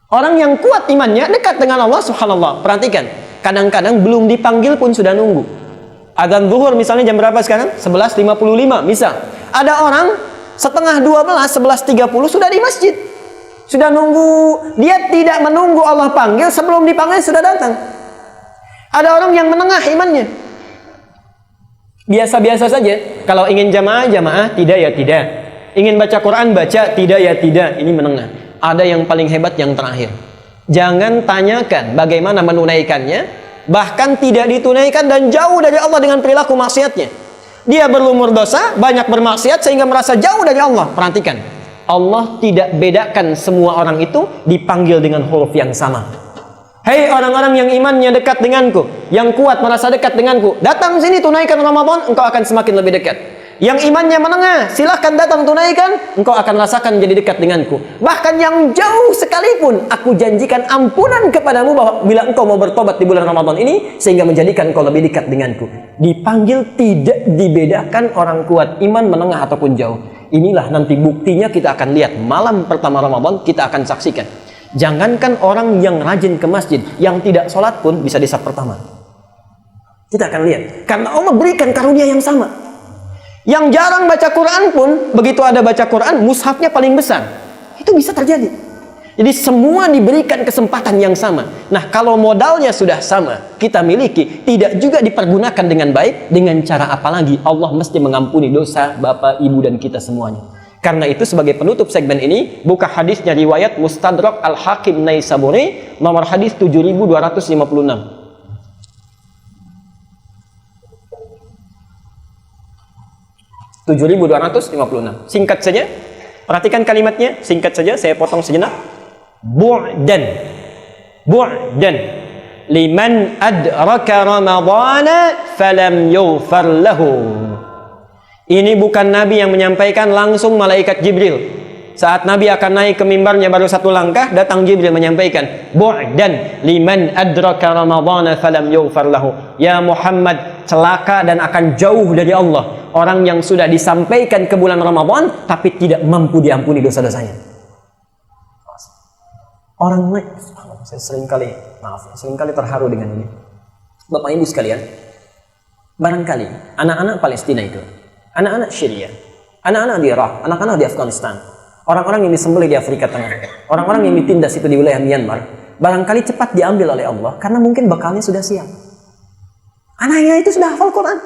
Orang yang kuat imannya dekat dengan Allah subhanallah. Perhatikan, kadang-kadang belum dipanggil pun sudah nunggu. Adzan zuhur misalnya jam berapa sekarang? 11.55 misal. Ada orang setengah 12, 11.30 sudah di masjid. Sudah nunggu. Dia tidak menunggu Allah panggil, sebelum dipanggil sudah datang. Ada orang yang menengah imannya, biasa-biasa saja. Kalau ingin jamaah, tidak ya tidak. Ingin baca Quran, baca, tidak ya tidak. Ini menengah. Ada yang paling hebat yang terakhir. Jangan tanyakan bagaimana menunaikannya, bahkan tidak ditunaikan dan jauh dari Allah dengan perilaku maksiatnya. Dia berlumur dosa, banyak bermaksiat sehingga merasa jauh dari Allah. Perhatikan, Allah tidak bedakan semua orang itu dipanggil dengan huruf yang sama. Hei orang-orang yang imannya dekat denganku, yang kuat merasa dekat denganku, datang sini tunaikan Ramadan, engkau akan semakin lebih dekat. Yang imannya menengah, silahkan datang tunaikan, engkau akan rasakan jadi dekat denganku. Bahkan yang jauh sekalipun, aku janjikan ampunan kepadamu bahwa bila engkau mau bertobat di bulan Ramadan ini, sehingga menjadikan engkau lebih dekat denganku. Dipanggil tidak dibedakan orang kuat, iman menengah ataupun jauh. Inilah nanti buktinya kita akan lihat malam pertama Ramadan, kita akan saksikan. Jangankan orang yang rajin ke masjid, yang tidak sholat pun bisa di saf pertama. Kita akan lihat. Karena Allah berikan karunia yang sama. Yang jarang baca Quran pun, begitu ada baca Quran, mushafnya paling besar. Itu bisa terjadi. Jadi semua diberikan kesempatan yang sama. Nah, kalau modalnya sudah sama, kita miliki, tidak juga dipergunakan dengan baik, dengan cara apa lagi? Allah mesti mengampuni dosa Bapak, Ibu, dan kita semuanya. Karena itu sebagai penutup segmen ini, buka hadisnya riwayat Mustadrak Al-Hakim Naisaburi, nomor hadis 7256. Singkat saja, perhatikan kalimatnya, singkat saja, saya potong sejenak. Bu'dan liman adraka Ramadana falam yughfar lahu. Ini bukan Nabi yang menyampaikan, langsung malaikat Jibril. Saat Nabi akan naik ke mimbarnya baru 1 langkah, datang Jibril menyampaikan, bu'dan liman adraka Ramadana falam yughfar lahu. Ya Muhammad, celaka dan akan jauh dari Allah orang yang sudah disampaikan ke bulan Ramadan tapi tidak mampu diampuni dosa-dosanya. Orang lain, saya seringkali terharu dengan ini. Bapak Ibu sekalian, barangkali anak-anak Palestina itu, anak-anak Syria, anak-anak di Irak, anak-anak di Afghanistan, orang-orang yang disembelih di Afrika Tengah, orang-orang yang ditindas itu di wilayah Myanmar, barangkali cepat diambil oleh Allah karena mungkin bekalnya sudah siap. Anaknya itu sudah hafal Quran.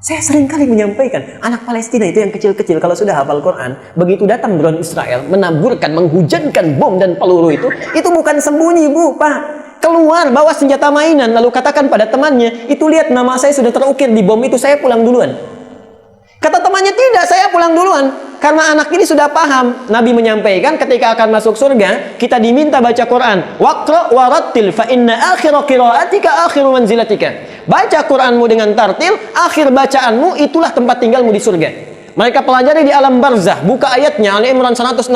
Saya sering kali menyampaikan, anak Palestina itu yang kecil-kecil kalau sudah hafal Quran, begitu datang drone Israel menaburkan, menghujankan bom dan peluru itu bukan sembunyi, Bu, Pak. Keluar bawa senjata mainan lalu katakan pada temannya, itu lihat nama saya sudah terukir di bom itu, saya pulang duluan. Kata temannya, tidak, saya pulang duluan. Karena anak ini sudah paham. Nabi menyampaikan ketika akan masuk surga, kita diminta baca Quran. Waqra warattil fa inna akhira qiraatika akhiru manzilatika. Baca Quranmu dengan tartil, akhir bacaanmu itulah tempat tinggalmu di surga. Mereka pelajari di alam barzah. Buka ayatnya, Ali Imran 169.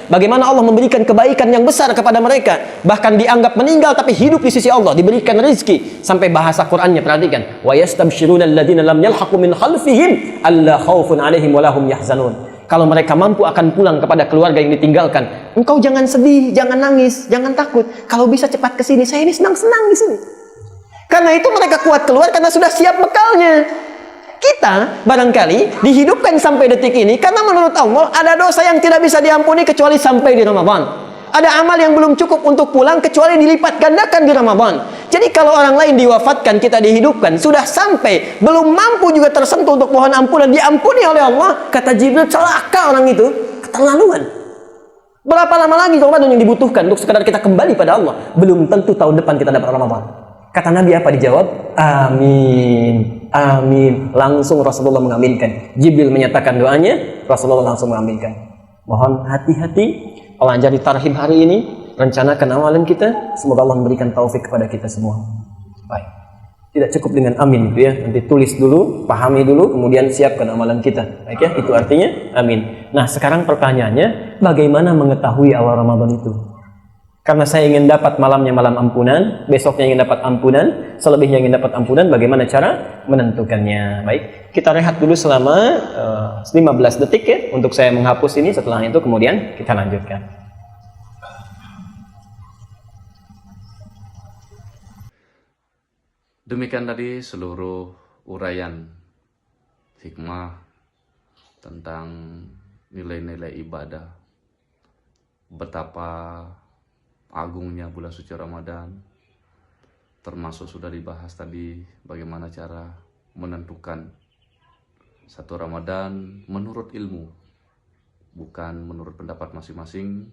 Bagaimana Allah memberikan kebaikan yang besar kepada mereka. Bahkan dianggap meninggal tapi hidup di sisi Allah. Diberikan rezeki. Sampai bahasa Qurannya, perhatikan. Wa yastabshiruna alladhina lam yalhaqu min khalfihim alla khawfun alaihim wa lahum yahzanun. Kalau mereka mampu akan pulang kepada keluarga yang ditinggalkan. Engkau jangan sedih, jangan nangis, jangan takut. Kalau bisa cepat ke sini, saya ini senang-senang di sini. Karena itu mereka kuat keluar karena sudah siap bekalnya. Kita barangkali dihidupkan sampai detik ini karena menurut Allah ada dosa yang tidak bisa diampuni kecuali sampai di Ramadan. Ada amal yang belum cukup untuk pulang kecuali dilipat gandakan di Ramadan. Jadi kalau orang lain diwafatkan, kita dihidupkan, sudah sampai, belum mampu juga tersentuh untuk mohon ampunan, diampuni oleh Allah. Kata Jibril, celaka orang itu, keterlaluan. Berapa lama lagi Ramadan yang dibutuhkan untuk sekadar kita kembali pada Allah? Belum tentu tahun depan kita dapat Ramadan. Kata Nabi apa dijawab? Amin, amin. Langsung Rasulullah mengaminkan. Jibril menyatakan doanya, Rasulullah langsung mengaminkan. Mohon hati-hati pelajari tarhib hari ini, rencanakan amalan kita. Semoga Allah memberikan taufik kepada kita semua. Baik. Tidak cukup dengan amin itu ya. Nanti tulis dulu, pahami dulu, kemudian siapkan amalan kita. Baik ya, itu artinya amin. Nah, sekarang pertanyaannya, bagaimana mengetahui awal Ramadan itu? Karena saya ingin dapat malamnya malam ampunan, besoknya ingin dapat ampunan, selebihnya ingin dapat ampunan, bagaimana cara menentukannya? Baik, kita rehat dulu selama 15 detik ya, untuk saya menghapus ini, setelah itu kemudian kita lanjutkan. Demikian tadi seluruh uraian hikmah tentang nilai-nilai ibadah, betapa agungnya bulan suci Ramadan, termasuk sudah dibahas tadi bagaimana cara menentukan satu Ramadan menurut ilmu, bukan menurut pendapat masing-masing,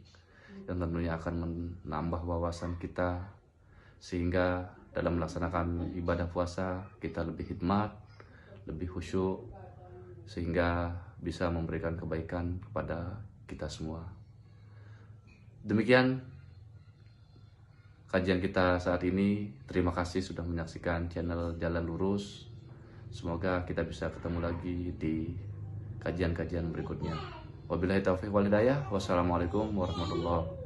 yang tentunya akan menambah wawasan kita sehingga dalam melaksanakan ibadah puasa kita lebih hikmat, lebih khusyuk, sehingga bisa memberikan kebaikan kepada kita semua. Demikian kajian kita saat ini. Terima kasih sudah menyaksikan channel Jalan Lurus. Semoga kita bisa ketemu lagi di kajian-kajian berikutnya. Wabillahi taufiq wal hidayah. Wassalamualaikum warahmatullahi wabarakatuh.